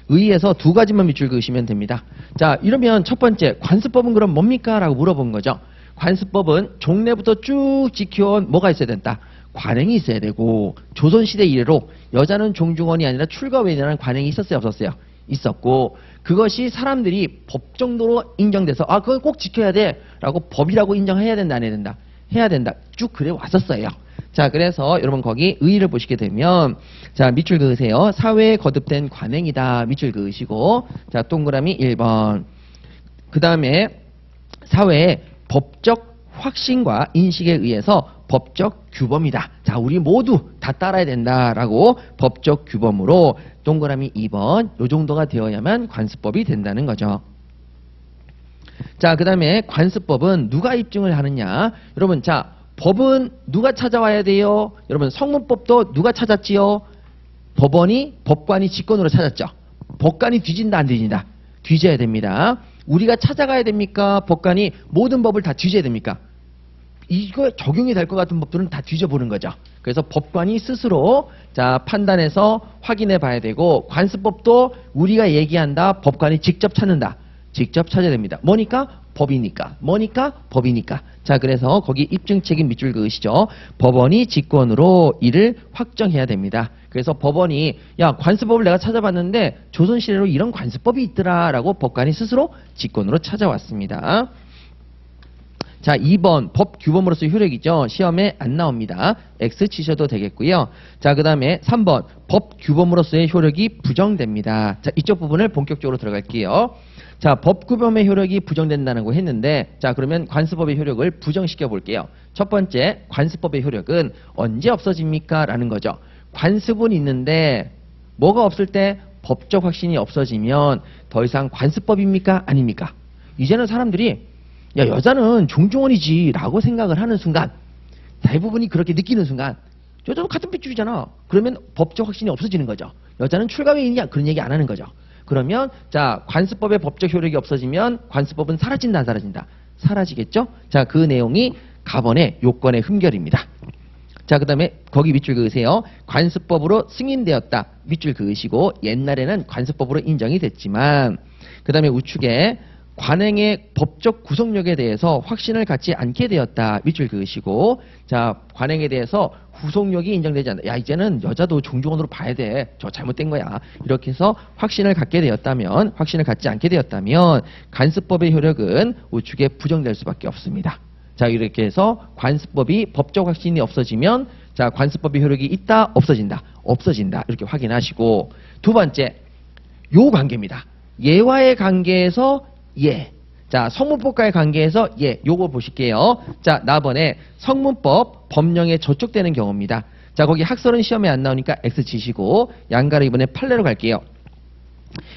의에서 두 가지만 밑줄 그으시면 됩니다. 자, 이러면 첫 번째 관습법은 그럼 뭡니까? 라고 물어본 거죠. 관습법은 종래부터 쭉 지켜온 뭐가 있어야 된다? 관행이 있어야 되고 조선시대 이래로 여자는 종중원이 아니라 출가외인이라는 관행이 있었어요, 없었어요? 있었고 그것이 사람들이 법 정도로 인정돼서 아, 그건 꼭 지켜야 돼 라고 법이라고 인정해야 된다, 안 해야 된다? 해야 된다. 쭉 그래 왔었어요. 자, 그래서 여러분 거기 의의를 보시게 되면 자, 밑줄 그으세요. 사회에 거듭된 관행이다. 밑줄 그으시고 자, 동그라미 1번. 그 다음에 사회의 법적 확신과 인식에 의해서 법적 규범이다. 자, 우리 모두 다 따라야 된다라고 법적 규범으로 동그라미 2번 요 정도가 되어야만 관습법이 된다는 거죠. 자, 그 다음에 관습법은 누가 입증을 하느냐? 여러분, 자, 법은 누가 찾아와야 돼요? 여러분, 성문법도 누가 찾았지요? 법관이 직권으로 찾았죠. 법관이 뒤진다, 안 뒤진다? 뒤져야 됩니다. 우리가 찾아가야 됩니까? 법관이 모든 법을 다 뒤져야 됩니까? 이거 적용이 될 것 같은 법들은 다 뒤져보는 거죠. 그래서 법관이 스스로 자, 판단해서 확인해 봐야 되고 관습법도 우리가 얘기한다. 법관이 직접 찾는다. 직접 찾아야 됩니다. 뭐니까? 법이니까. 뭐니까? 법이니까. 자, 그래서 거기 입증 책임 밑줄 그으시죠. 법원이 직권으로 이를 확정해야 됩니다. 그래서 법원이 야, 관습법을 내가 찾아봤는데 조선시대로 이런 관습법이 있더라 라고 법관이 스스로 직권으로 찾아왔습니다. 자, 2번 법 규범으로서 효력이죠. 시험에 안 나옵니다. X 치셔도 되겠고요. 자, 그 다음에 3번 법 규범으로서의 효력이 부정됩니다. 자, 이쪽 부분을 본격적으로 들어갈게요. 자, 법 규범의 효력이 부정된다는 거 했는데 자, 그러면 관습법의 효력을 부정시켜 볼게요. 첫 번째 관습법의 효력은 언제 없어집니까? 라는 거죠. 관습은 있는데 뭐가 없을 때 법적 확신이 없어지면 더 이상 관습법입니까? 아닙니까? 이제는 사람들이 야, 여자는 종중원이지 라고 생각을 하는 순간 대부분이 그렇게 느끼는 순간 여자도 같은 핏줄이잖아. 그러면 법적 확신이 없어지는 거죠. 여자는 출가외인이야. 그런 얘기 안 하는 거죠. 그러면 자, 관습법의 법적 효력이 없어지면 관습법은 사라진다, 안 사라진다? 사라지겠죠? 자, 그 내용이 가번의 요건의 흠결입니다. 자, 그 다음에 거기 밑줄 그으세요. 관습법으로 승인되었다. 밑줄 그으시고 옛날에는 관습법으로 인정이 됐지만 그 다음에 우측에 관행의 법적 구속력에 대해서 확신을 갖지 않게 되었다. 밑줄 그으시고 자, 관행에 대해서 구속력이 인정되지 않는다. 야, 이제는 여자도 종중원으로 봐야 돼. 저 잘못된 거야. 이렇게 해서 확신을 갖게 되었다면, 확신을 갖지 않게 되었다면 관습법의 효력은 우측에 부정될 수밖에 없습니다. 자, 이렇게 해서 관습법이 법적 확신이 없어지면 자, 관습법의 효력이 있다, 없어진다, 없어진다. 이렇게 확인하시고 두 번째, 요 관계입니다. 예와의 관계에서 예. 자, 성문법과의 관계에서 예. 요거 보실게요. 자, 나번에 성문법 법령에 저촉되는 경우입니다. 자, 거기 학설은 시험에 안 나오니까 X 치시고 양가로 이번에 판례로 갈게요.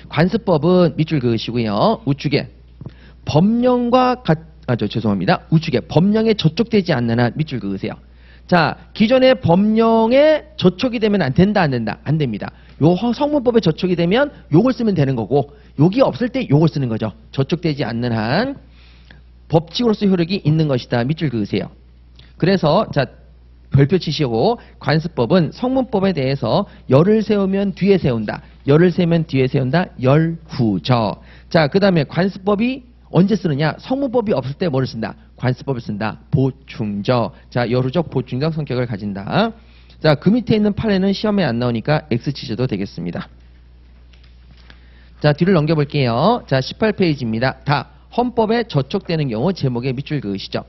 관습법은 밑줄 그으시고요. 우측에 법령과 죄송합니다. 우측에 법령에 저촉되지 않는 한 밑줄 그으세요. 자, 기존의 법령에 저촉이 되면 안 된다, 안 된다? 안 됩니다. 요 성문법에 저촉이 되면 요걸 쓰면 되는 거고 요기 없을 때 요걸 쓰는 거죠. 저촉되지 않는 한 법칙으로서 효력이 있는 것이다. 밑줄 그으세요. 그래서 자, 별표 치시고 관습법은 성문법에 대해서 열을 세우면 뒤에 세운다. 열을 세우면 뒤에 세운다. 열후저. 자, 그 다음에 관습법이 언제 쓰느냐? 성문법이 없을 때 뭐를 쓴다? 관습법을 쓴다. 보충적. 자, 여루적 보충적 성격을 가진다. 자, 그 밑에 있는 판례는 시험에 안 나오니까 X 치셔도 되겠습니다. 자, 뒤를 넘겨볼게요. 자, 18페이지입니다. 다 헌법에 저촉되는 경우 제목에 밑줄 그으시죠.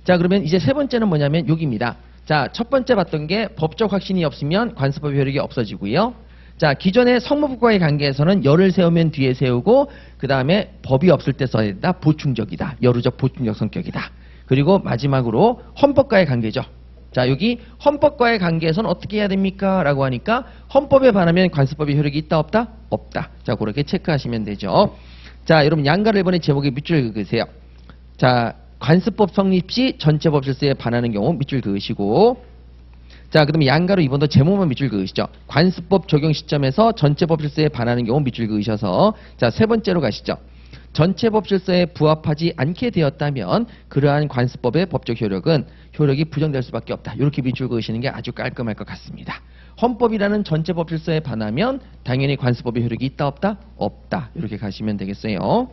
자, 그러면 이제 세 번째는 뭐냐면 여기입니다. 자, 첫 번째 봤던 게 법적 확신이 없으면 관습법 효력이 없어지고요. 자, 기존의 성문법과의 관계에서는 열을 세우면 뒤에 세우고 그 다음에 법이 없을 때 써야 된다. 보충적이다. 여루적 보충적 성격이다. 그리고 마지막으로 헌법과의 관계죠. 자, 여기 헌법과의 관계에서는 어떻게 해야 됩니까? 라고 하니까 헌법에 반하면 관습법의 효력이 있다, 없다? 없다. 자, 그렇게 체크하시면 되죠. 자, 여러분 양가를 이번에 제목에 밑줄 그으세요. 자, 관습법 성립 시 전체 법실서에 반하는 경우 밑줄 그으시고 자, 그 다음에 양가로 이번도 제목만 밑줄 그으시죠. 관습법 적용 시점에서 전체 법실서에 반하는 경우 밑줄 그으셔서 자, 세 번째로 가시죠. 전체 법실서에 부합하지 않게 되었다면 그러한 관습법의 법적 효력이 부정될 수밖에 없다. 이렇게 밑줄 그으시는 게 아주 깔끔할 것 같습니다. 헌법이라는 전체 법실서에 반하면 당연히 관습법의 효력이 있다, 없다? 없다. 이렇게 가시면 되겠어요.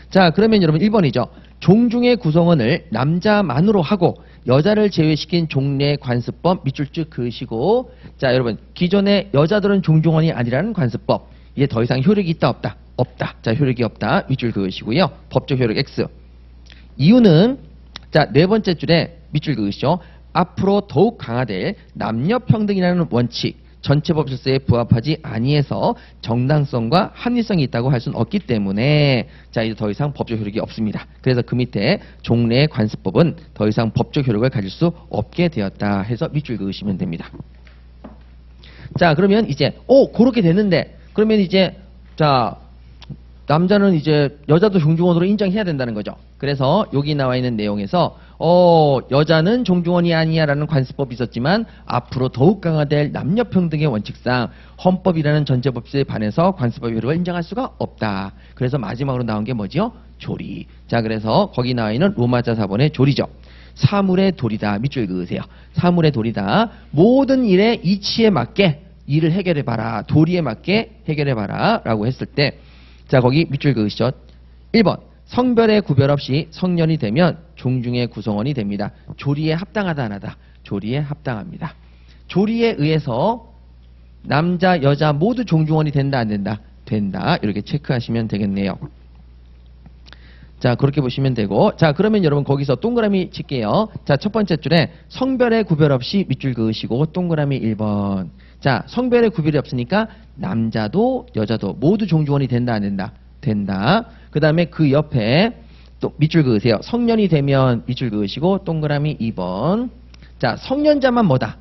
자, 그러면 여러분 1번이죠. 종중의 구성원을 남자만으로 하고 여자를 제외시킨 종래 관습법 밑줄 쭉 그으시고 자, 여러분 기존의 여자들은 종중원이 아니라는 관습법 이게 더 이상 효력이 있다, 없다? 없다. 자, 효력이 없다. 밑줄 그으시고요. 법적 효력 X. 이유는 자, 네 번째 줄에 밑줄 그으시죠. 앞으로 더욱 강화될 남녀평등이라는 원칙 전체 법실서에 부합하지 아니해서 정당성과 합리성이 있다고 할 수는 없기 때문에 자, 이제 더 이상 법적 효력이 없습니다. 그래서 그 밑에 종래 관습법은 더 이상 법적 효력을 가질 수 없게 되었다 해서 밑줄 그으시면 됩니다. 자, 그러면 이제 그렇게 됐는데 그러면 이제 자, 남자는 이제 여자도 종중원으로 인정해야 된다는 거죠. 그래서 여기 나와 있는 내용에서 여자는 종중원이 아니야라는 관습법이 있었지만 앞으로 더욱 강화될 남녀평등의 원칙상 헌법이라는 전제법에 반해서 관습법 효력을 인정할 수가 없다. 그래서 마지막으로 나온 게 뭐지요? 조리. 자, 그래서 거기 나와 있는 로마자 4번의 조리죠. 사물의 도리다. 밑줄 그으세요. 사물의 도리다. 모든 일의 이치에 맞게 일을 해결해봐라. 도리에 맞게 해결해봐라. 라고 했을 때 자, 거기 밑줄 그으시죠. 1번 성별의 구별 없이 성년이 되면 종중의 구성원이 됩니다. 조리에 합당하다 안 하다? 조리에 합당합니다. 조리에 의해서 남자 여자 모두 종중원이 된다 안 된다? 된다. 이렇게 체크하시면 되겠네요. 자, 그렇게 보시면 되고 자, 그러면 여러분 거기서 동그라미 칠게요. 자, 첫 번째 줄에 성별의 구별 없이 밑줄 그으시고 동그라미 1번. 자, 성별의 구별이 없으니까 남자도 여자도 모두 종중원이 된다 안 된다? 된다. 그 다음에 그 옆에 또 밑줄 그으세요. 성년이 되면 밑줄 그으시고 동그라미 2번. 자, 성년자만 뭐다?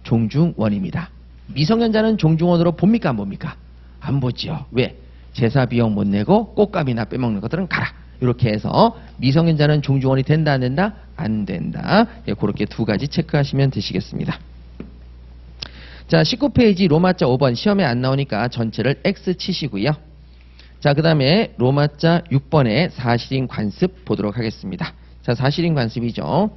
종중원입니다. 미성년자는 종중원으로 봅니까 안 봅니까? 안 보지요. 왜? 제사 비용 못 내고 꽃감이나 빼먹는 것들은 가라. 이렇게 해서 미성년자는 종중원이 된다 안 된다? 안 된다. 예, 그렇게 두 가지 체크하시면 되시겠습니다. 자, 19페이지 로마자 5번 시험에 안 나오니까 전체를 X 치시고요. 자, 그 다음에 로마자 6번의 사실인 관습 보도록 하겠습니다. 자, 사실인 관습이죠.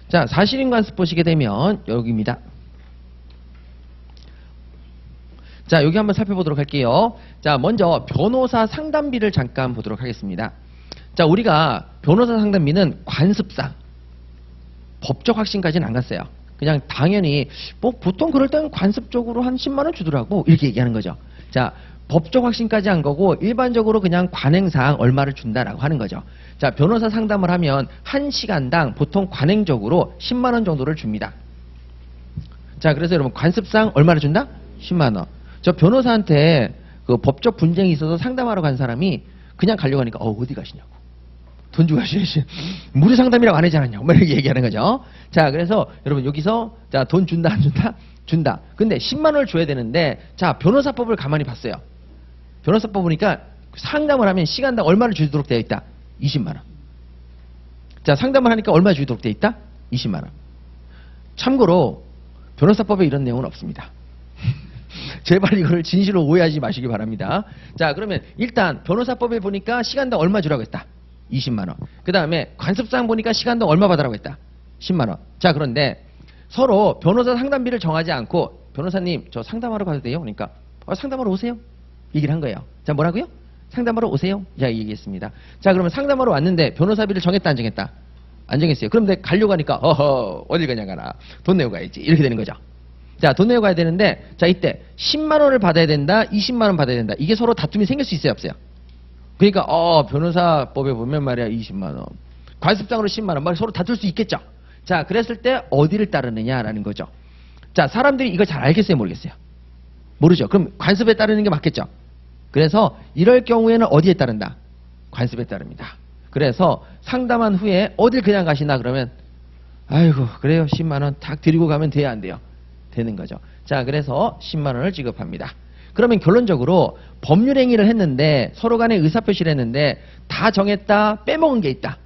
자, 사실인 관습 보시게 되면 여기입니다. 자, 여기 한번 살펴보도록 할게요. 자, 먼저 변호사 상담비를 잠깐 보도록 하겠습니다. 자, 우리가 변호사 상담비는 관습상 법적 확신까지는 안 갔어요. 그냥 당연히 뭐 보통 그럴 때는 관습적으로 한 10만 원 주더라고 이렇게 얘기하는 거죠. 자, 법적 확신까지 한 거고 일반적으로 그냥 관행상 얼마를 준다라고 하는 거죠. 자, 변호사 상담을 하면 1시간당 보통 관행적으로 10만 원 정도를 줍니다. 자, 그래서 여러분 관습상 얼마를 준다? 10만 원. 저 변호사한테 그 법적 분쟁이 있어서 상담하러 간 사람이 그냥 가려고 하니까 어디 가시냐고. 돈 주고 가시지. 무료 상담이라고 안 하지 않았냐고. 막 이렇게 얘기하는 거죠. 자, 그래서 여러분 여기서 자, 돈 준다 안 준다? 준다. 근데 10만 원을 줘야 되는데 자, 변호사법을 가만히 봤어요. 변호사법 보니까 상담을 하면 시간당 얼마를 주도록 되어 있다? 20만 원. 자, 상담을 하니까 얼마 주도록 되어 있다? 20만 원. 참고로 변호사법에 이런 내용은 없습니다. 제발 이걸 진실로 오해하지 마시기 바랍니다. 자, 그러면 일단 변호사법에 보니까 시간당 얼마 주라고 했다? 20만 원. 그 다음에 관습상 보니까 시간당 얼마 받으라고 했다? 10만 원. 자, 그런데 서로 변호사 상담비를 정하지 않고 변호사님 저 상담하러 가도 돼요? 그러니까 상담하러 오세요. 얘기를 한 거예요. 자, 뭐라고요? 상담하러 오세요. 자, 얘기했습니다. 자, 그러면 상담하러 왔는데 변호사비를 정했다 안 정했다? 안 정했어요. 그럼 내가 가려고 하니까 어딜 가냐 가나. 돈 내고 가야지. 이렇게 되는 거죠. 자, 돈 내고 가야 되는데 자, 이때 10만 원을 받아야 된다, 20만 원 받아야 된다. 이게 서로 다툼이 생길 수 있어요, 없어요? 그러니까 변호사법에 보면 말이야 20만 원, 관습상으로 10만 원, 막 서로 다툴 수 있겠죠. 자, 그랬을 때 어디를 따르느냐라는 거죠. 자, 사람들이 이걸 잘 알겠어요, 모르겠어요? 모르죠. 그럼 관습에 따르는 게 맞겠죠. 그래서 이럴 경우에는 어디에 따른다? 관습에 따릅니다. 그래서 상담한 후에 어딜 그냥 가시나 그러면 아이고 그래요 10만 원 탁 드리고 가면 돼야 안 돼요? 되는 거죠. 자, 그래서 10만 원을 지급합니다. 그러면 결론적으로 법률행위를 했는데 서로 간에 의사표시를 했는데 다 정했다, 빼먹은 게 있다.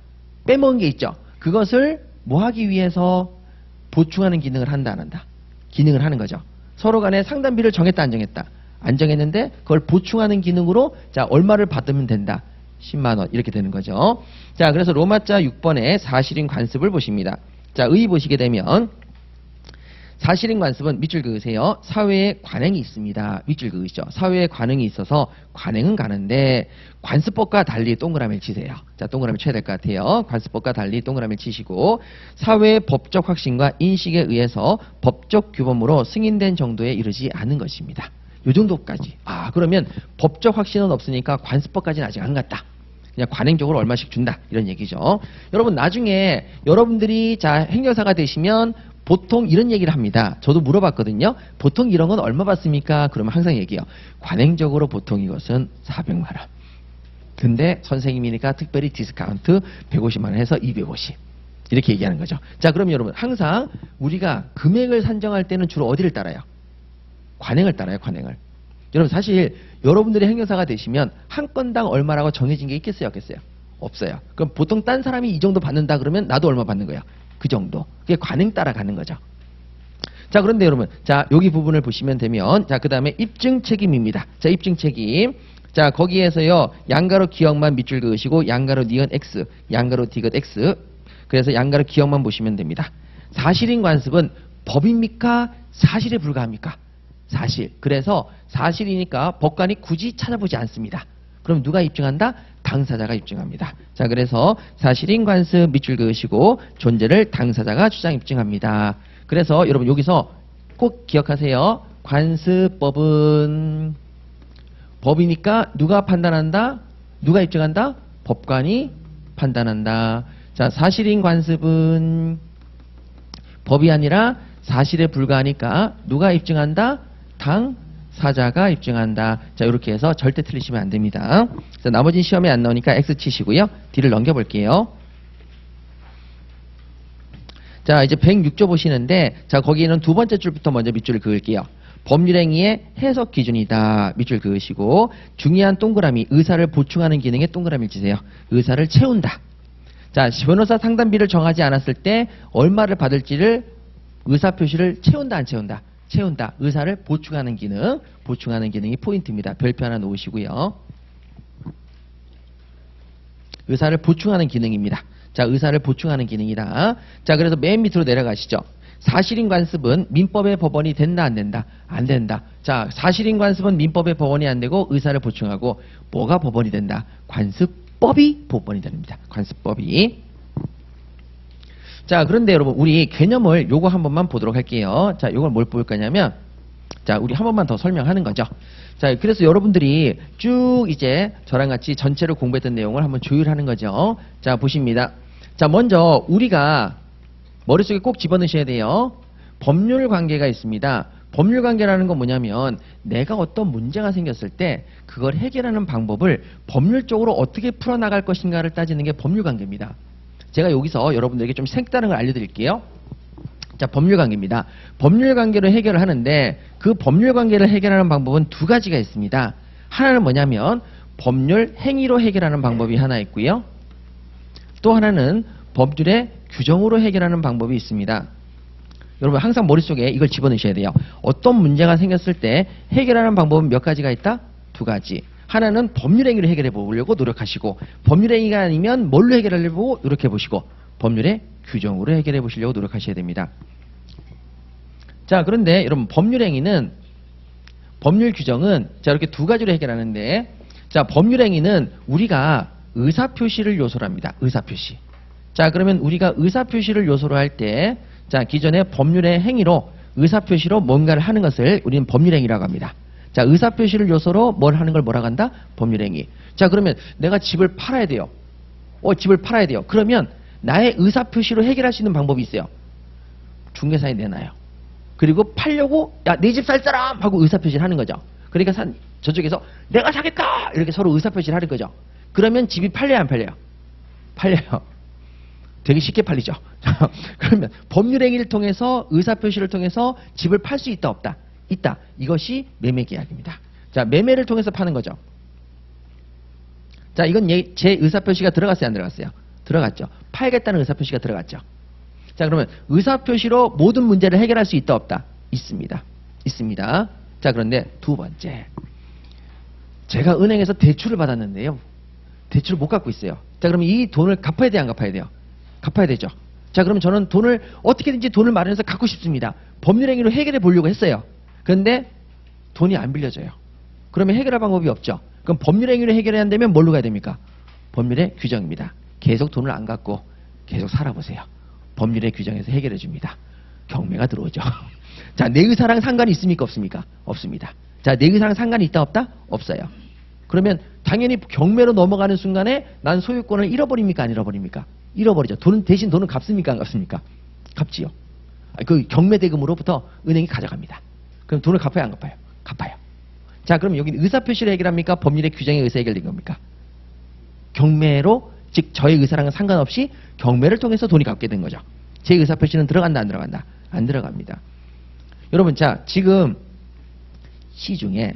빼먹은 게 있죠. 그것을 뭐 하기 위해서 보충하는 기능을 한다 안 한다? 기능을 하는 거죠. 서로 간에 상담비를 정했다 안 정했다? 안 정했는데 그걸 보충하는 기능으로 자, 얼마를 받으면 된다? 10만 원 이렇게 되는 거죠. 자, 그래서 로마자 6번의 사실인 관습을 보십니다. 자, 의 보시게 되면 사실인 관습은 밑줄 그으세요. 사회에 관행이 있습니다. 밑줄 그으시죠. 사회에 관행이 있어서 관행은 가는데 관습법과 달리 동그라미를 치세요. 자, 동그라미 쳐야 될 것 같아요. 관습법과 달리 동그라미를 치시고 사회의 법적 확신과 인식에 의해서 법적 규범으로 승인된 정도에 이르지 않은 것입니다. 요 정도까지. 그러면 법적 확신은 없으니까 관습법까지는 아직 안 갔다. 그냥 관행적으로 얼마씩 준다. 이런 얘기죠. 여러분 나중에 여러분들이 자, 행정사가 되시면 보통 이런 얘기를 합니다. 저도 물어봤거든요. 보통 이런 건 얼마 받습니까? 그러면 항상 얘기해요. 관행적으로 보통 이것은 400만 원. 근데 선생님이니까 특별히 디스카운트 150만 원 해서 250. 이렇게 얘기하는 거죠. 자, 그럼 여러분 항상 우리가 금액을 산정할 때는 주로 어디를 따라요? 관행을 따라요. 관행을. 여러분 사실 여러분들이 행정사가 되시면 한 건당 얼마라고 정해진 게 있겠어요? 없겠어요? 없어요. 그럼 보통 딴 사람이 이 정도 받는다 그러면 나도 얼마 받는 거야? 그 정도. 그게 관행 따라가는 거죠. 자, 그런데 여러분, 자, 여기 부분을 보시면 되면, 자, 그 다음에 입증 책임입니다. 자, 입증 책임. 자, 거기에서요, 양가로 기억만 밑줄 그으시고, 양가로 니은 X, 양가로 디귿 X. 그래서 양가로 기억만 보시면 됩니다. 사실인 관습은 법입니까? 사실에 불과합니까? 사실. 그래서 사실이니까 법관이 굳이 찾아보지 않습니다. 그럼 누가 입증한다? 당사자가 입증합니다. 자, 그래서 사실인 관습 밑줄 그으시고 존재를 당사자가 주장 입증합니다. 그래서 여러분 여기서 꼭 기억하세요. 관습법은 법이니까 누가 판단한다? 누가 입증한다? 법관이 판단한다. 자, 사실인 관습은 법이 아니라 사실에 불과하니까 누가 입증한다? 당사자가 입증한다. 자, 이렇게 해서 절대 틀리시면 안 됩니다. 자, 나머지는 시험에 안 나오니까 X 치시고요. D를 넘겨볼게요. 자, 이제 106조 보시는데, 자, 거기에는 두 번째 줄부터 먼저 밑줄을 그을게요. 법률행위의 해석 기준이다. 밑줄 그으시고, 중요한 동그라미, 의사를 보충하는 기능에 동그라미를 치세요. 의사를 채운다. 자, 변호사 상담비를 정하지 않았을 때 얼마를 받을지를 의사표시를 채운다 안 채운다? 채운다. 의사를 보충하는 기능, 보충하는 기능이 포인트입니다. 별표 하나 놓으시고요. 의사를 보충하는 기능입니다. 자, 의사를 보충하는 기능이다. 자, 그래서 맨 밑으로 내려가시죠. 사실인 관습은 민법의 법원이 된다 안 된다? 안 된다. 자, 사실인 관습은 민법의 법원이 안 되고 의사를 보충하고 뭐가 법원이 된다? 관습법이 법원이 됩니다. 관습법이. 자, 그런데 여러분 우리 개념을 요거 한 번만 보도록 할게요. 자, 요걸 뭘 볼 거냐면 자, 우리 한 번만 더 설명하는 거죠. 자, 그래서 여러분들이 쭉 이제 저랑 같이 전체를 공부했던 내용을 한번 조율하는 거죠. 자, 보십니다. 자, 먼저 우리가 머릿속에 꼭 집어넣으셔야 돼요. 법률 관계가 있습니다. 법률 관계라는 건 뭐냐면 내가 어떤 문제가 생겼을 때 그걸 해결하는 방법을 법률적으로 어떻게 풀어나갈 것인가를 따지는 게 법률 관계입니다. 제가 여기서 여러분들에게 좀 색다른 걸 알려드릴게요. 자, 법률 관계입니다. 법률 관계로 해결을 하는데 그 법률 관계를 해결하는 방법은 두 가지가 있습니다. 하나는 뭐냐면 법률 행위로 해결하는 방법이 하나 있고요. 또 하나는 법률의 규정으로 해결하는 방법이 있습니다. 여러분 항상 머릿속에 이걸 집어넣으셔야 돼요. 어떤 문제가 생겼을 때 해결하는 방법은 몇 가지가 있다? 두 가지. 하나는 법률행위로 해결해 보려고 노력하시고 법률행위가 아니면 뭘로 해결하려고 노력해 보시고 법률의 규정으로 해결해 보시려고 노력하셔야 됩니다. 자, 그런데 여러분 법률행위는 법률 규정은 자 이렇게 두 가지로 해결하는데 자 법률행위는 우리가 의사표시를 요소로 합니다. 의사표시. 자, 그러면 우리가 의사표시를 요소로 할 때 자 기존의 법률의 행위로 의사표시로 뭔가를 하는 것을 우리는 법률행위라고 합니다. 자, 의사표시를 요소로 뭘 하는 걸 뭐라고 한다? 법률행위. 자, 그러면 내가 집을 팔아야 돼요. 집을 팔아야 돼요. 그러면 나의 의사표시로 해결할 수 있는 방법이 있어요. 중개사에 내놔요. 그리고 팔려고 야, 내 집 살 사람 하고 의사표시를 하는 거죠. 그러니까 저쪽에서 내가 사겠다 이렇게 서로 의사표시를 하는 거죠. 그러면 집이 팔려요 안 팔려요? 팔려요. 되게 쉽게 팔리죠. 그러면 법률행위를 통해서 의사표시를 통해서 집을 팔 수 있다 없다? 있다. 이것이 매매계약입니다. 자, 매매를 통해서 파는 거죠. 자, 이건 제 의사표시가 들어갔어요 안 들어갔어요? 들어갔죠. 팔겠다는 의사표시가 들어갔죠. 자, 그러면 의사표시로 모든 문제를 해결할 수 있다 없다? 있습니다. 있습니다. 자, 그런데 두 번째. 제가 은행에서 대출을 받았는데요. 대출을 못 갚고 있어요. 자, 그러면 이 돈을 갚아야 돼요 안 갚아야 돼요? 갚아야 되죠. 자, 그럼 저는 돈을 어떻게든지 돈을 마련해서 갖고 싶습니다. 법률행위로 해결해 보려고 했어요. 그런데 돈이 안 빌려져요. 그러면 해결할 방법이 없죠. 그럼 법률행위로 해결해야 한다면 뭘로 가야 됩니까? 법률의 규정입니다. 계속 돈을 안 갖고 계속 살아보세요. 법률의 규정에서 해결해 줍니다. 경매가 들어오죠. 자, 내 의사랑 상관이 있습니까 없습니까? 없습니다. 자, 내 의사랑 상관이 있다 없다? 없어요. 그러면 당연히 경매로 넘어가는 순간에 난 소유권을 잃어버립니까 안 잃어버립니까? 잃어버리죠. 대신 돈은 갚습니까 안 갚습니까? 갚지요. 그 경매 대금으로부터 은행이 가져갑니다. 그럼 돈을 갚아요 안 갚아요? 갚아요. 자, 그럼 여기는 의사표시를 해결합니까? 법률의 규정에 의해서 해결된 겁니까? 경매로, 즉 저의 의사랑은 상관없이 경매를 통해서 돈이 갚게 된 거죠. 제 의사표시는 들어간다 안 들어간다? 안 들어갑니다. 여러분, 자 지금 시중에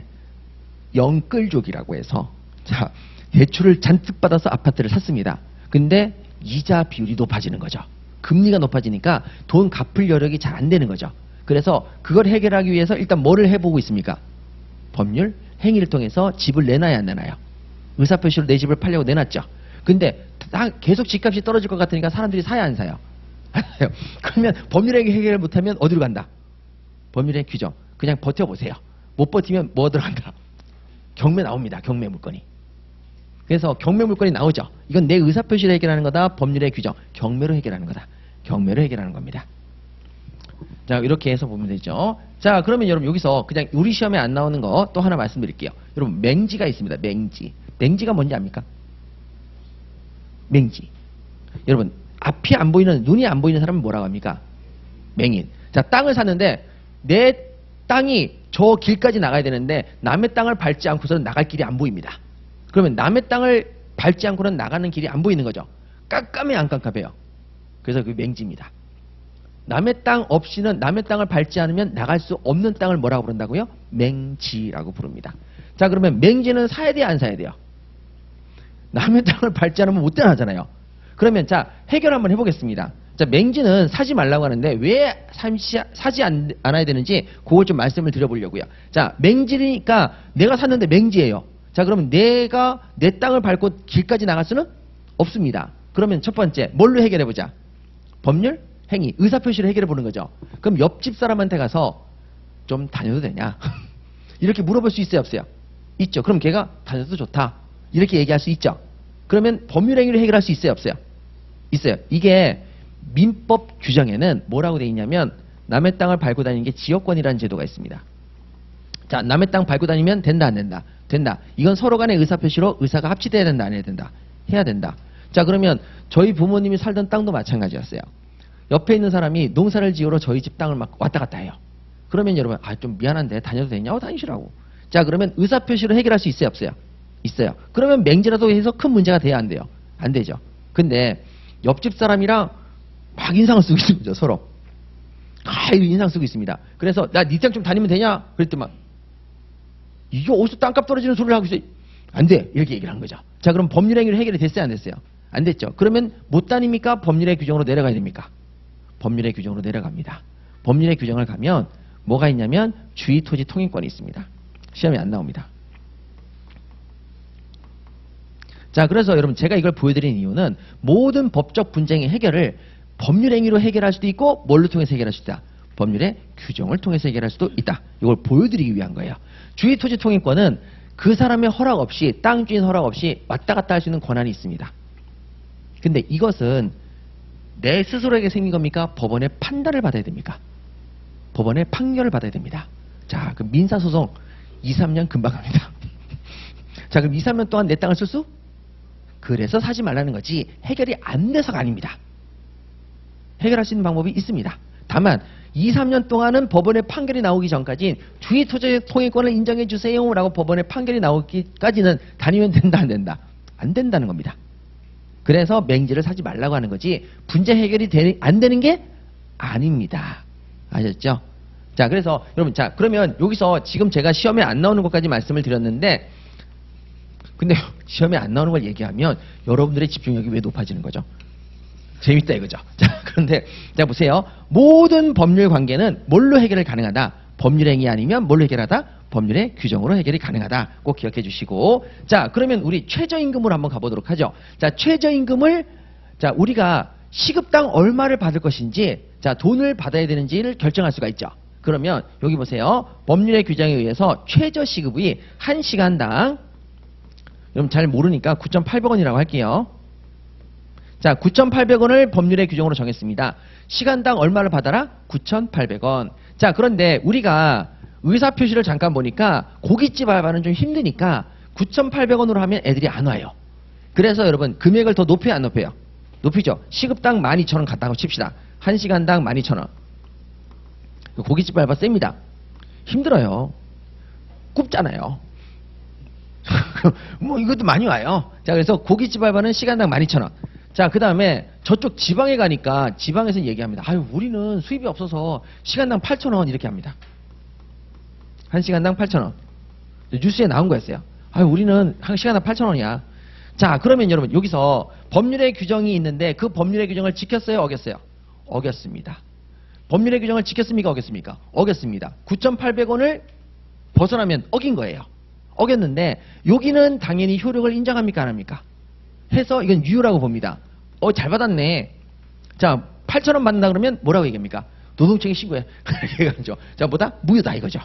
영끌족이라고 해서 자 대출을 잔뜩 받아서 아파트를 샀습니다. 근데 이자 비율이 높아지는 거죠. 금리가 높아지니까 돈 갚을 여력이 잘 안 되는 거죠. 그래서 그걸 해결하기 위해서 일단 뭐를 해보고 있습니까? 법률 행위를 통해서 집을 내놔야 안 내놔요? 의사표시로 내 집을 팔려고 내놨죠. 근데 계속 집값이 떨어질 것 같으니까 사람들이 사야 안 사요? 안 사요. 그러면 법률행위 해결을 못하면 어디로 간다? 법률의 규정. 그냥 버텨보세요. 못 버티면 뭐 들어간다? 경매 나옵니다. 경매 물건이. 그래서 경매 물건이 나오죠. 이건 내 의사표시를 해결하는 거다. 법률의 규정. 경매로 해결하는 거다. 경매로 해결하는 겁니다. 자, 이렇게 해서 보면 되죠. 자, 그러면 여러분 여기서 그냥 우리 시험에 안 나오는 거 또 하나 말씀드릴게요. 여러분 맹지가 있습니다. 맹지. 맹지가 뭔지 압니까? 맹지. 여러분 앞이 안 보이는, 눈이 안 보이는 사람은 뭐라고 합니까? 맹인. 자, 땅을 샀는데 내 땅이 저 길까지 나가야 되는데 남의 땅을 밟지 않고서는 나갈 길이 안 보입니다. 그러면 남의 땅을 밟지 않고는 나가는 길이 안 보이는 거죠. 깜깜해요 안 깜깜해요? 그래서 그게 맹지입니다. 남의 땅 없이는, 남의 땅을 밟지 않으면 나갈 수 없는 땅을 뭐라고 부른다고요? 맹지라고 부릅니다. 자, 그러면 맹지는 사야 돼요 안 사야 돼요? 남의 땅을 밟지 않으면 못 나가잖아요. 그러면 자, 해결 한번 해보겠습니다. 자, 맹지는 사지 말라고 하는데 왜 사지 않아야 되는지 그걸 좀 말씀을 드려보려고요. 자, 맹지니까 내가 샀는데 맹지예요. 자, 그러면 내가 내 땅을 밟고 길까지 나갈 수는 없습니다. 그러면 첫 번째, 뭘로 해결해보자? 법률, 행위, 의사표시를 해결해보는 거죠. 그럼 옆집 사람한테 가서 좀 다녀도 되냐? 이렇게 물어볼 수 있어요, 없어요? 있죠. 그럼 걔가 다녀도 좋다. 이렇게 얘기할 수 있죠. 그러면 법률 행위를 해결할 수 있어요, 없어요? 있어요. 이게 민법 규정에는 뭐라고 돼 있냐면 남의 땅을 밟고 다니는 게 지역권이라는 제도가 있습니다. 자, 남의 땅 밟고 다니면 된다, 안 된다? 된다. 이건 서로 간의 의사표시로 의사가 합치돼야 된다, 안 해야 된다? 해야 된다. 자, 그러면 저희 부모님이 살던 땅도 마찬가지였어요. 옆에 있는 사람이 농사를 지으러 저희 집 땅을 막 왔다 갔다 해요. 그러면 여러분, 좀 미안한데 다녀도 되냐고? 다니시라고. 자, 그러면 의사표시로 해결할 수 있어요, 없어요? 있어요. 그러면 맹지라도 해서 큰 문제가 돼야 안 돼요? 안 되죠. 근데 옆집 사람이랑 막 인상을 쓰고 있는 거죠, 서로. 인상 쓰고 있습니다. 그래서 나 네 땅 좀 다니면 되냐? 그랬더니 이게 어디서 땅값 떨어지는 소리를 하고 있어? 안 돼. 이렇게 얘기를 한 거죠. 자, 그럼 법률 행위로 해결이 됐어요, 안 됐어요? 안 됐죠. 그러면 못 다닙니까? 법률의 규정으로 내려가야 됩니까? 법률의 규정으로 내려갑니다. 법률의 규정을 가면 뭐가 있냐면 주의토지 통행권이 있습니다. 시험에 안 나옵니다. 자, 그래서 여러분 제가 이걸 보여드리는 이유는 모든 법적 분쟁의 해결을 법률 행위로 해결할 수도 있고 뭘로 통해서 해결할 수 있다? 법률의 규정을 통해서 해결할 수도 있다. 이걸 보여드리기 위한 거예요. 주의토지 통행권은 그 사람의 허락 없이, 땅 주인 허락 없이 왔다 갔다 할 수 있는 권한이 있습니다. 근데 이것은 내 스스로에게 생긴 겁니까? 법원의 판단을 받아야 됩니까? 법원의 판결을 받아야 됩니다. 자, 그럼 민사소송 2, 3년 금방 갑니다. 자, 그럼 2, 3년 동안 내 땅을 쓸 수? 그래서 사지 말라는 거지 해결이 안 돼서가 아닙니다. 해결할 수 있는 방법이 있습니다. 다만 2, 3년 동안은 법원의 판결이 나오기 전까지 주의토지 통행권을 인정해 주세요 라고 법원의 판결이 나오기까지는 다니면 된다, 안 된다? 안 된다는 겁니다. 그래서 맹지를 사지 말라고 하는 거지 분쟁 해결이 안 되는 게 아닙니다. 아셨죠? 자, 그래서 여러분, 자, 그러면 여기서 지금 제가 시험에 안 나오는 것까지 말씀을 드렸는데, 근데 시험에 안 나오는 걸 얘기하면 여러분들의 집중력이 왜 높아지는 거죠? 재밌다 이거죠. 자, 그런데 자, 보세요. 모든 법률 관계는 뭘로 해결이 가능하다? 법률 행위 아니면 뭘로 해결하다? 법률의 규정으로 해결이 가능하다. 꼭 기억해 주시고. 자, 그러면 우리 최저임금으로 한번 가보도록 하죠. 자, 최저임금을 자, 우리가 시급당 얼마를 받을 것인지, 자, 돈을 받아야 되는지를 결정할 수가 있죠. 그러면 여기 보세요. 법률의 규정에 의해서 최저시급이 1시간당, 여러분 잘 모르니까 9,800원이라고 할게요. 자, 9,800원을 법률의 규정으로 정했습니다. 시간당 얼마를 받아라? 9,800원. 자, 그런데 우리가 의사표시를 잠깐 보니까 고깃집 알바는 좀 힘드니까 9,800원으로 하면 애들이 안 와요. 그래서 여러분 금액을 더 높여요, 안 높여요? 높이죠. 시급당 12,000원 갔다고 칩시다. 1시간당 12,000원. 고깃집 알바 셉니다. 힘들어요. 굽잖아요. 뭐 이것도 많이 와요. 자, 그래서 고깃집 알바는 시간당 12,000원. 자, 그 다음에 저쪽 지방에 가니까 지방에서 얘기합니다. 아유, 우리는 수입이 없어서 시간당 8,000원 이렇게 합니다. 1시간당 8,000원. 뉴스에 나온 거였어요. 아유, 우리는 1시간당 8,000원이야. 자, 그러면 여러분 여기서 법률의 규정이 있는데 그 법률의 규정을 지켰어요, 어겼어요? 어겼습니다. 법률의 규정을 지켰습니까, 어겼습니까? 어겼습니다. 9,800원을 벗어나면 어긴 거예요. 어겼는데 여기는 당연히 효력을 인정합니까, 안 합니까? 해서 이건 유효라고 봅니다. 잘 받았네. 자, 8,000원 받는다 그러면 뭐라고 얘기합니까? 노동청에 신고해. 이거죠. 자, 뭐다? 무효다 이거죠.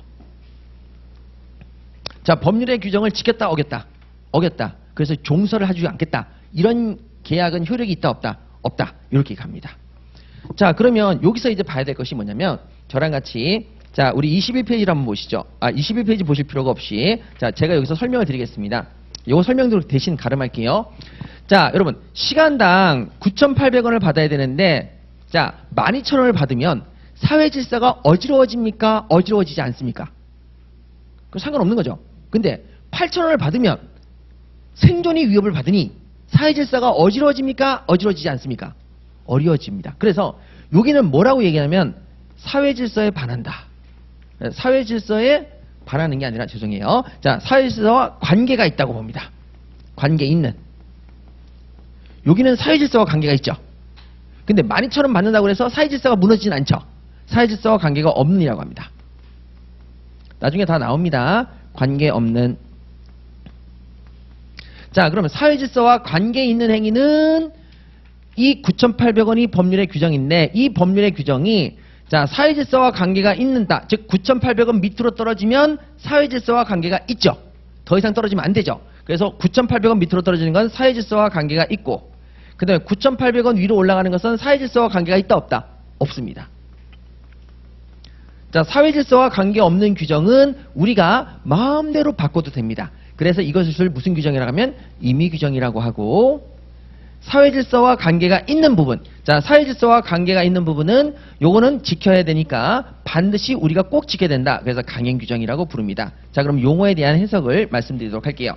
자, 법률의 규정을 지켰다, 어겼다? 어겼다. 그래서 종설을 하지 않겠다. 이런 계약은 효력이 있다, 없다? 없다. 이렇게 갑니다. 자, 그러면 여기서 이제 봐야 될 것이 뭐냐면 저랑 같이 자, 우리 21페이지를 한번 보시죠. 21페이지 보실 필요가 없이 자, 제가 여기서 설명을 드리겠습니다. 이거 설명대로 대신 가름할게요. 자, 여러분 시간당 9,800원을 받아야 되는데 자, 12,000원을 받으면 사회 질서가 어지러워집니까? 어지러워지지 않습니까? 그럼 상관없는 거죠. 근데 8,000원을 받으면 생존이 위협을 받으니 사회 질서가 어지러워집니까? 어지러워지지 않습니까? 어려워집니다. 그래서 여기는 뭐라고 얘기하냐면 사회 질서에 반한다. 사회 질서에 반하는 게 아니라 죄송해요. 자, 사회 질서와 관계가 있다고 봅니다. 관계 있는. 여기는 사회질서와 관계가 있죠. 근데 12,000원 받는다고 해서 사회질서가 무너지진 않죠. 사회질서와 관계가 없는이라고 합니다. 나중에 다 나옵니다. 관계없는. 자, 그러면 사회질서와 관계 있는 행위는 이 9,800원이 법률의 규정인데, 이 법률의 규정이 자, 사회질서와 관계가 있는다. 즉 9,800원 밑으로 떨어지면 사회질서와 관계가 있죠. 더 이상 떨어지면 안 되죠. 그래서 9,800원 밑으로 떨어지는 건 사회질서와 관계가 있고, 그 다음에 9,800원 위로 올라가는 것은 사회질서와 관계가 있다 없다? 없습니다. 자, 사회질서와 관계없는 규정은 우리가 마음대로 바꿔도 됩니다. 그래서 이것을 무슨 규정이라고 하면 임의규정이라고 하고, 사회질서와 관계가 있는 부분, 자, 사회질서와 관계가 있는 부분은 요거는 지켜야 되니까 반드시 우리가 꼭 지켜야 된다. 그래서 강행규정이라고 부릅니다. 자, 그럼 용어에 대한 해석을 말씀드리도록 할게요.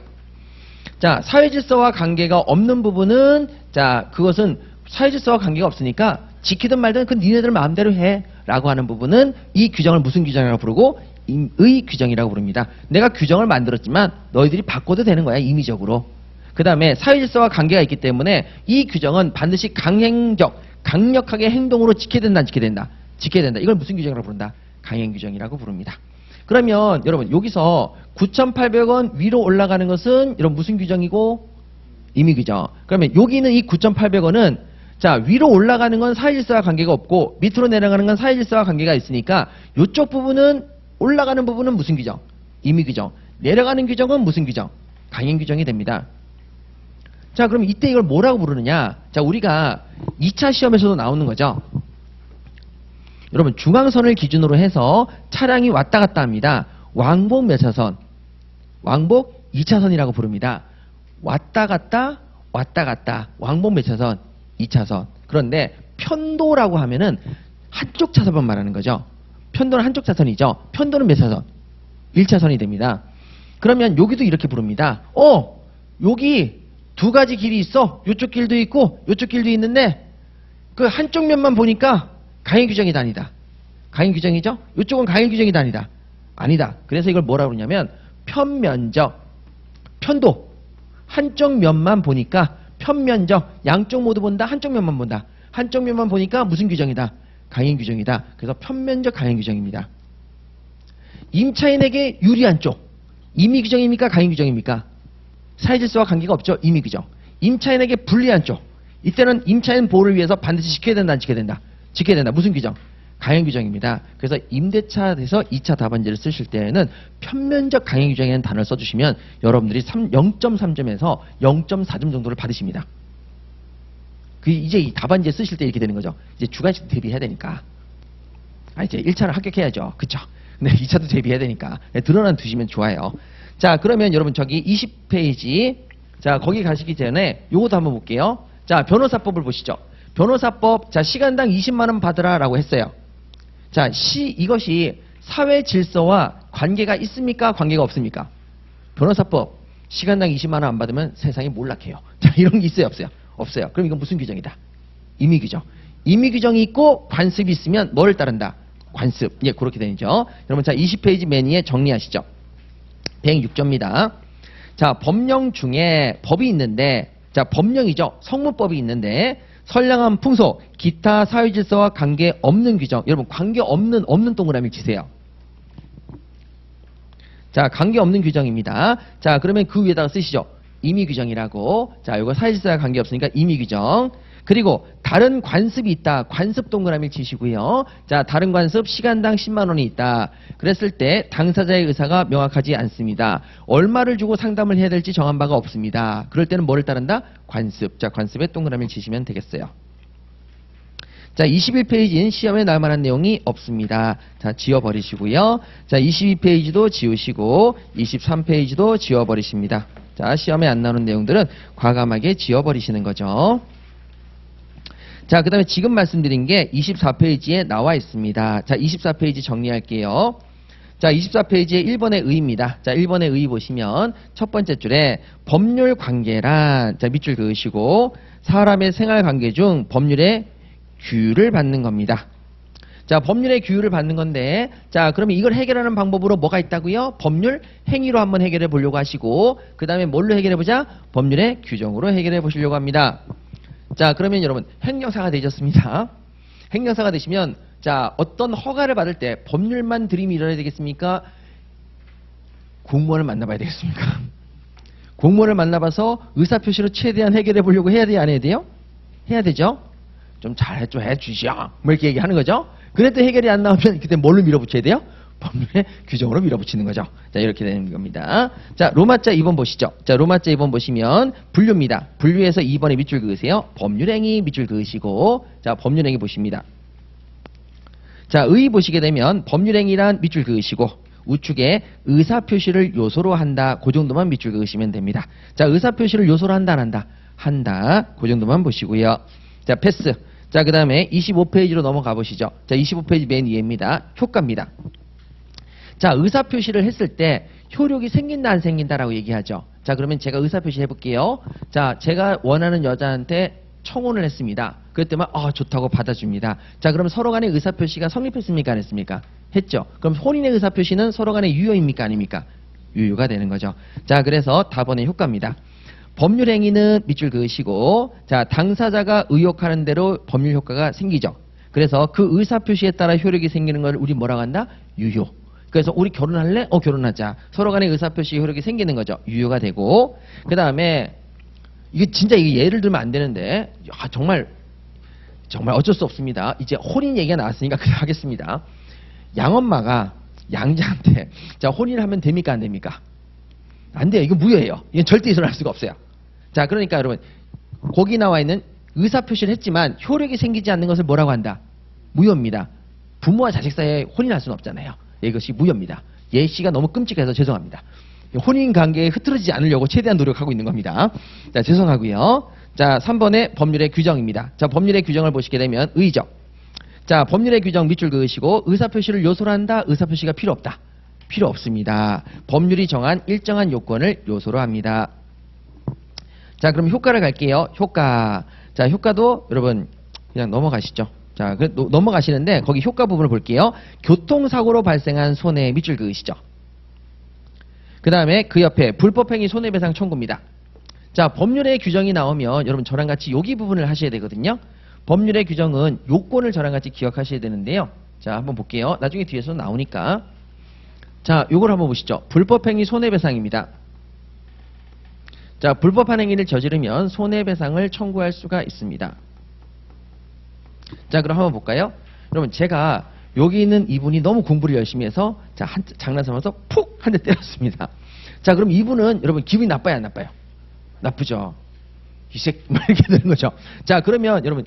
자, 사회질서와 관계가 없는 부분은, 자, 그것은 사회질서와 관계가 없으니까 지키든 말든 그 니네들 마음대로 해 라고 하는 부분은 이 규정을 무슨 규정이라고 부르고 임의 규정이라고 부릅니다. 내가 규정을 만들었지만 너희들이 바꿔도 되는 거야, 임의적으로. 그 다음에 사회질서와 관계가 있기 때문에 이 규정은 반드시 강행적, 강력하게 행동으로 지켜야 된다, 안 지켜야 된다? 지켜야 된다. 이걸 무슨 규정이라고 부른다? 강행규정이라고 부릅니다. 그러면 여러분 여기서 9,800원 위로 올라가는 것은 여러분 무슨 규정이고? 임의규정. 그러면 여기는 이 9,800원은 자, 위로 올라가는 건 사회질서와 관계가 없고 밑으로 내려가는 건 사회질서와 관계가 있으니까 이쪽 부분은, 올라가는 부분은 무슨 규정? 임의규정. 내려가는 규정은 무슨 규정? 강행규정이 됩니다. 자, 그럼 이때 이걸 뭐라고 부르느냐? 자, 우리가 2차 시험에서도 나오는 거죠. 여러분 중앙선을 기준으로 해서 차량이 왔다 갔다 합니다. 왕복 몇 차선? 왕복 2차선이라고 부릅니다. 왔다 갔다 왔다 갔다 왕복 몇 차선? 2차선. 그런데 편도라고 하면은 한쪽 차선만 말하는 거죠. 편도는 한쪽 차선이죠. 편도는 몇 차선? 1차선이 됩니다. 그러면 여기도 이렇게 부릅니다. 여기 두 가지 길이 있어. 이쪽 길도 있고 이쪽 길도 있는데 그 한쪽 면만 보니까 강행규정이 아니다. 강행규정이죠? 이쪽은 강행규정이 아니다. 아니다. 그래서 이걸 뭐라고 그러냐면 편면적, 편도. 한쪽 면만 보니까 편면적, 양쪽 모두 본다. 한쪽 면만 본다. 한쪽 면만 보니까 무슨 규정이다? 강행규정이다. 그래서 편면적 강행규정입니다. 임차인에게 유리한 쪽. 임의규정입니까? 강행규정입니까? 사회질서와 관계가 없죠. 임의규정. 임차인에게 불리한 쪽. 이때는 임차인 보호를 위해서 반드시 지켜야 된다, 안 지켜야 된다? 지켜야 된다. 무슨 규정? 강행규정입니다. 그래서 임대차에서 2차 답안지를 쓰실 때에는 편면적 강행규정이라는 단어를 써주시면 여러분들이 0.3점에서 0.4점 정도를 받으십니다. 이제 이 답안지에 쓰실 때 이렇게 되는 거죠. 이제 주관식 대비해야 되니까. 이제 1차는 합격해야죠. 그쵸? 근데 2차도 대비해야 되니까. 드러나 두시면 좋아요. 자, 그러면 여러분 저기 20페이지. 자, 거기 가시기 전에 요것도 한번 볼게요. 자, 변호사법을 보시죠. 변호사법, 자, 시간당 20만원 받으라 라고 했어요. 자, 이것이 사회 질서와 관계가 있습니까? 관계가 없습니까? 변호사법, 시간당 20만원 안 받으면 세상이 몰락해요. 자, 이런 게 있어요? 없어요? 없어요. 그럼 이건 무슨 규정이다? 임의규정. 임의규정이 있고 관습이 있으면 뭐를 따른다? 관습. 예, 그렇게 되죠. 여러분, 자, 20페이지 맨 위에 정리하시죠. 106조입니다. 자, 법령 중에 법이 있는데, 자, 법령이죠. 성문법이 있는데, 선량한 풍속, 기타 사회질서와 관계없는 규정. 여러분, 관계없는 동그라미 치세요. 자, 관계없는 규정입니다. 자, 그러면 그 위에다가 쓰시죠. 임의규정이라고. 자, 이거 사회질서와 관계없으니까 임의규정. 그리고 다른 관습이 있다. 관습 동그라미 치시고요. 자, 다른 관습 시간당 10만 원이 있다. 그랬을 때 당사자의 의사가 명확하지 않습니다. 얼마를 주고 상담을 해야 될지 정한 바가 없습니다. 그럴 때는 뭐를 따른다? 관습. 자, 관습에 동그라미를 치시면 되겠어요. 자, 21페이지는 시험에 나올 만한 내용이 없습니다. 자, 지워버리시고요. 자, 22페이지도 지우시고 23페이지도 지워버리십니다. 자, 시험에 안 나오는 내용들은 과감하게 지워버리시는 거죠. 자, 그 다음에 지금 말씀드린 게 24페이지에 나와 있습니다. 자, 24페이지 정리할게요. 자, 24페이지에 1번의 의입니다. 자, 1번의 의 보시면 첫 번째 줄에 법률 관계란, 자, 밑줄 그으시고 사람의 생활 관계 중 법률의 규율을 받는 겁니다. 자, 법률의 규율을 받는 건데, 자, 그러면 이걸 해결하는 방법으로 뭐가 있다고요? 법률 행위로 한번 해결해 보려고 하시고, 그 다음에 뭘로 해결해 보자? 법률의 규정으로 해결해 보시려고 합니다. 자, 그러면 여러분 행정사가 되셨습니다. 행정사가 되시면 자, 어떤 허가를 받을 때 법률만 들이밀어야 되겠습니까? 공무원을 만나봐야 되겠습니까? 공무원을 만나봐서 의사표시로 최대한 해결해 보려고 해야 돼요? 안 해야 돼요? 해야 되죠? 좀 잘좀 해주시오. 뭐 이렇게 얘기하는 거죠. 그래도 해결이 안 나오면 그때 뭘로 밀어붙여야 돼요? 법률의 규정으로 밀어붙이는 거죠. 자, 이렇게 되는 겁니다. 자, 로마자 2번 보시죠. 자, 로마자 2번 보시면 분류입니다. 분류에서 2번에 밑줄 그으세요. 법률행위 밑줄 그으시고, 자, 법률행위 보십니다. 자, 의 보시게 되면 법률행위란 밑줄 그으시고, 우측에 의사표시를 요소로 한다. 그 정도만 밑줄 그으시면 됩니다. 자, 의사표시를 요소로 한다, 안 한다? 한다. 그 정도만 보시고요. 자, 패스. 자, 그 다음에 25페이지로 넘어가 보시죠. 자, 25페이지 맨 위에입니다. 효과입니다. 자, 의사표시를 했을 때 효력이 생긴다 안 생긴다라고 얘기하죠. 자, 그러면 제가 의사표시 해볼게요. 자, 제가 원하는 여자한테 청혼을 했습니다. 그랬더니 좋다고 받아줍니다. 자, 그럼 서로 간의 의사표시가 성립했습니까 안 했습니까? 했죠. 그럼 혼인의 의사표시는 서로 간의 유효입니까 아닙니까? 유효가 되는 거죠. 자, 그래서 답원의 효과입니다. 법률행위는 밑줄 그으시고, 자, 당사자가 의혹하는 대로 법률 효과가 생기죠. 그래서 그 의사표시에 따라 효력이 생기는 걸 우리 뭐라고 한다? 유효. 그래서 우리 결혼할래? 결혼하자. 서로 간의 의사표시 효력이 생기는 거죠. 유효가 되고, 그 다음에 이게 진짜 이게 예를 들면 안 되는데, 정말 어쩔 수 없습니다. 이제 혼인 얘기가 나왔으니까 그냥 하겠습니다. 양엄마가 양자한테 자, 혼인을 하면 됩니까 안 됩니까? 안 돼요. 이거 무효예요. 이건 절대 일어날 수가 없어요. 자, 그러니까 여러분 거기 나와 있는 의사표시를 했지만 효력이 생기지 않는 것을 뭐라고 한다? 무효입니다. 부모와 자식 사이에 혼인할 수는 없잖아요. 이것이 무효입니다. 예시가 너무 끔찍해서 죄송합니다. 혼인 관계에 흐트러지지 않으려고 최대한 노력하고 있는 겁니다. 자, 죄송하고요. 자, 3번의 법률의 규정입니다. 자, 법률의 규정을 보시게 되면 의죠. 자, 법률의 규정 밑줄 그으시고 의사표시를 요소로 한다. 의사표시가 필요 없다. 필요 없습니다. 법률이 정한 일정한 요건을 요소로 합니다. 자, 그럼 효과를 갈게요. 효과. 자, 효과도 여러분 그냥 넘어가시죠. 자, 넘어가시는데 거기 효과 부분을 볼게요. 교통사고로 발생한 손해 밑줄 그으시죠. 그 다음에 그 옆에 불법행위 손해배상 청구입니다. 자, 법률의 규정이 나오면 여러분 저랑 같이 여기 부분을 하셔야 되거든요. 법률의 규정은 요건을 저랑 같이 기억하셔야 되는데요. 자, 한번 볼게요. 나중에 뒤에서 나오니까. 자, 요걸 한번 보시죠. 불법행위 손해배상입니다. 자, 불법한 행위를 저지르면 손해배상을 청구할 수가 있습니다. 자, 그럼 한번 볼까요? 여러분 제가 여기 있는 이분이 너무 공부를 열심히 해서 자, 장난삼아서 푹 한 대 때렸습니다. 자, 그럼 이분은 여러분 기분이 나빠요 안 나빠요? 나쁘죠. 뭐 이렇게 되는 거죠. 자, 그러면 여러분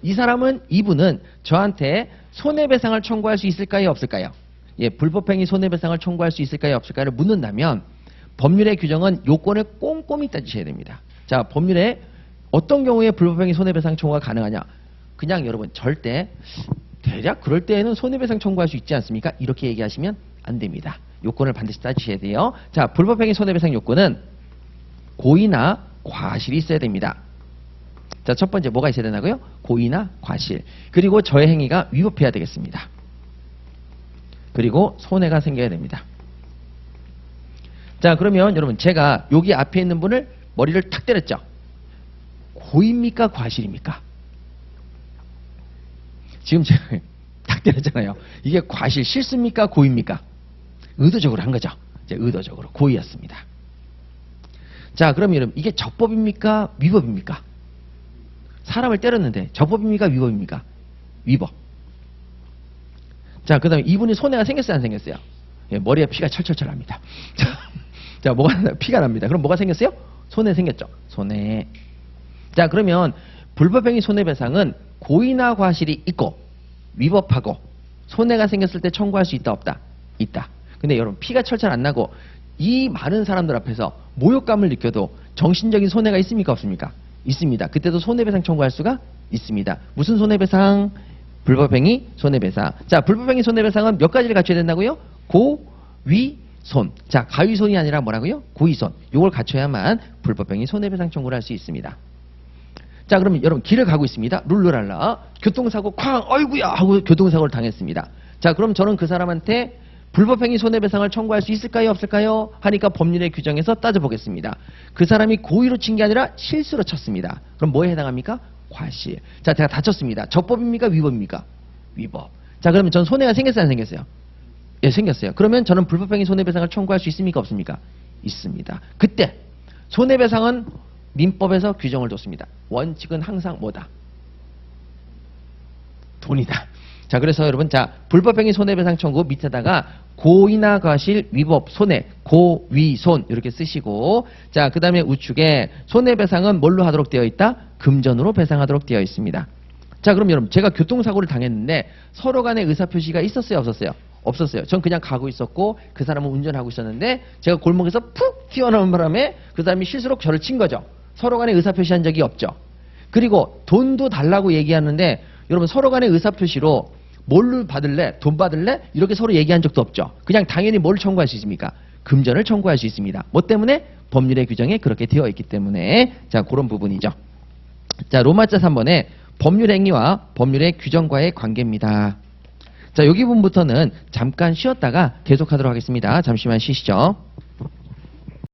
이분은 저한테 손해배상을 청구할 수 있을까요 없을까요? 예, 불법행위 손해배상을 청구할 수 있을까요 없을까요? 묻는다면 법률의 규정은 요건을 꼼꼼히 따지셔야 됩니다. 자, 법률에 어떤 경우에 불법행위 손해배상 청구가 가능하냐? 그냥 여러분 절대 대략 그럴 때에는 손해배상 청구할 수 있지 않습니까? 이렇게 얘기하시면 안 됩니다. 요건을 반드시 따지셔야 돼요. 자, 불법행위 손해배상 요건은 고의나 과실이 있어야 됩니다. 자, 첫 번째 뭐가 있어야 되나고요? 고의나 과실. 그리고 저의 행위가 위법해야 되겠습니다. 그리고 손해가 생겨야 됩니다. 자, 그러면 여러분 제가 여기 앞에 있는 분을 머리를 탁 때렸죠. 고의입니까 과실입니까? 지금 제가 탁 때렸잖아요. 이게 과실 실수입니까 고의입니까? 의도적으로 한 거죠. 이제 의도적으로 고의였습니다. 자, 그럼 여러분 이게 적법입니까 위법입니까? 사람을 때렸는데 적법입니까 위법입니까? 위법. 자, 그 다음에 이분이 손해가 생겼어요 안 생겼어요? 예, 머리에 피가 철철철 납니다. 자, 피가 납니다. 그럼 뭐가 생겼어요? 손해 생겼죠. 손해. 자, 그러면 불법행위 손해배상은 고의나 과실이 있고 위법하고 손해가 생겼을 때 청구할 수 있다 없다? 있다. 근데 여러분 피가 철철 안 나고 이 많은 사람들 앞에서 모욕감을 느껴도 정신적인 손해가 있습니까 없습니까? 있습니다. 그때도 손해배상 청구할 수가 있습니다. 무슨 손해배상? 불법행위 손해배상. 자, 불법행위 손해배상은 몇 가지를 갖춰야 된다고요? 고, 위, 손. 자, 가위손이 아니라 뭐라고요? 고위손. 요걸 갖춰야만 불법행위 손해배상 청구를 할 수 있습니다. 자, 그러면 여러분 길을 가고 있습니다. 룰루랄라. 교통사고 쾅! 어이구야! 하고 교통사고를 당했습니다. 자, 그럼 저는 그 사람한테 불법행위 손해배상을 청구할 수 있을까요 없을까요? 하니까 법률의 규정에서 따져보겠습니다. 그 사람이 고의로 친 게 아니라 실수로 쳤습니다. 그럼 뭐에 해당합니까? 과실. 자, 제가 다쳤습니다. 적법입니까? 위법입니까? 위법. 자, 그러면 전 손해가 생겼어요? 안 생겼어요? 예, 생겼어요. 그러면 저는 불법행위 손해배상을 청구할 수 있습니까? 없습니까? 있습니다. 그때 손해배상은 민법에서 규정을 뒀습니다. 원칙은 항상 뭐다? 돈이다. 자, 그래서 여러분, 자, 불법행위 손해배상 청구 밑에다가 고의나 과실, 위법, 손해, 고위손 이렇게 쓰시고, 자, 그 다음에 우측에 손해배상은 뭘로 하도록 되어 있다? 금전으로 배상하도록 되어 있습니다. 자, 그럼 여러분, 제가 교통사고를 당했는데 서로 간의 의사표시가 있었어요? 없었어요? 없었어요. 전 그냥 가고 있었고 그 사람은 운전하고 있었는데 제가 골목에서 푹 튀어나온 바람에 그 사람이 실수로 저를 친 거죠. 서로 간에 의사표시한 적이 없죠. 그리고 돈도 달라고 얘기하는데 여러분, 서로 간의 의사표시로 뭘로 받을래? 돈 받을래? 이렇게 서로 얘기한 적도 없죠. 그냥 당연히 뭘 청구할 수 있습니까? 금전을 청구할 수 있습니다. 뭐 때문에? 법률의 규정에 그렇게 되어 있기 때문에. 자, 그런 부분이죠. 자, 로마자 3번에 법률 행위와 법률의 규정과의 관계입니다. 자, 여기 부분부터는 잠깐 쉬었다가 계속하도록 하겠습니다. 잠시만 쉬시죠.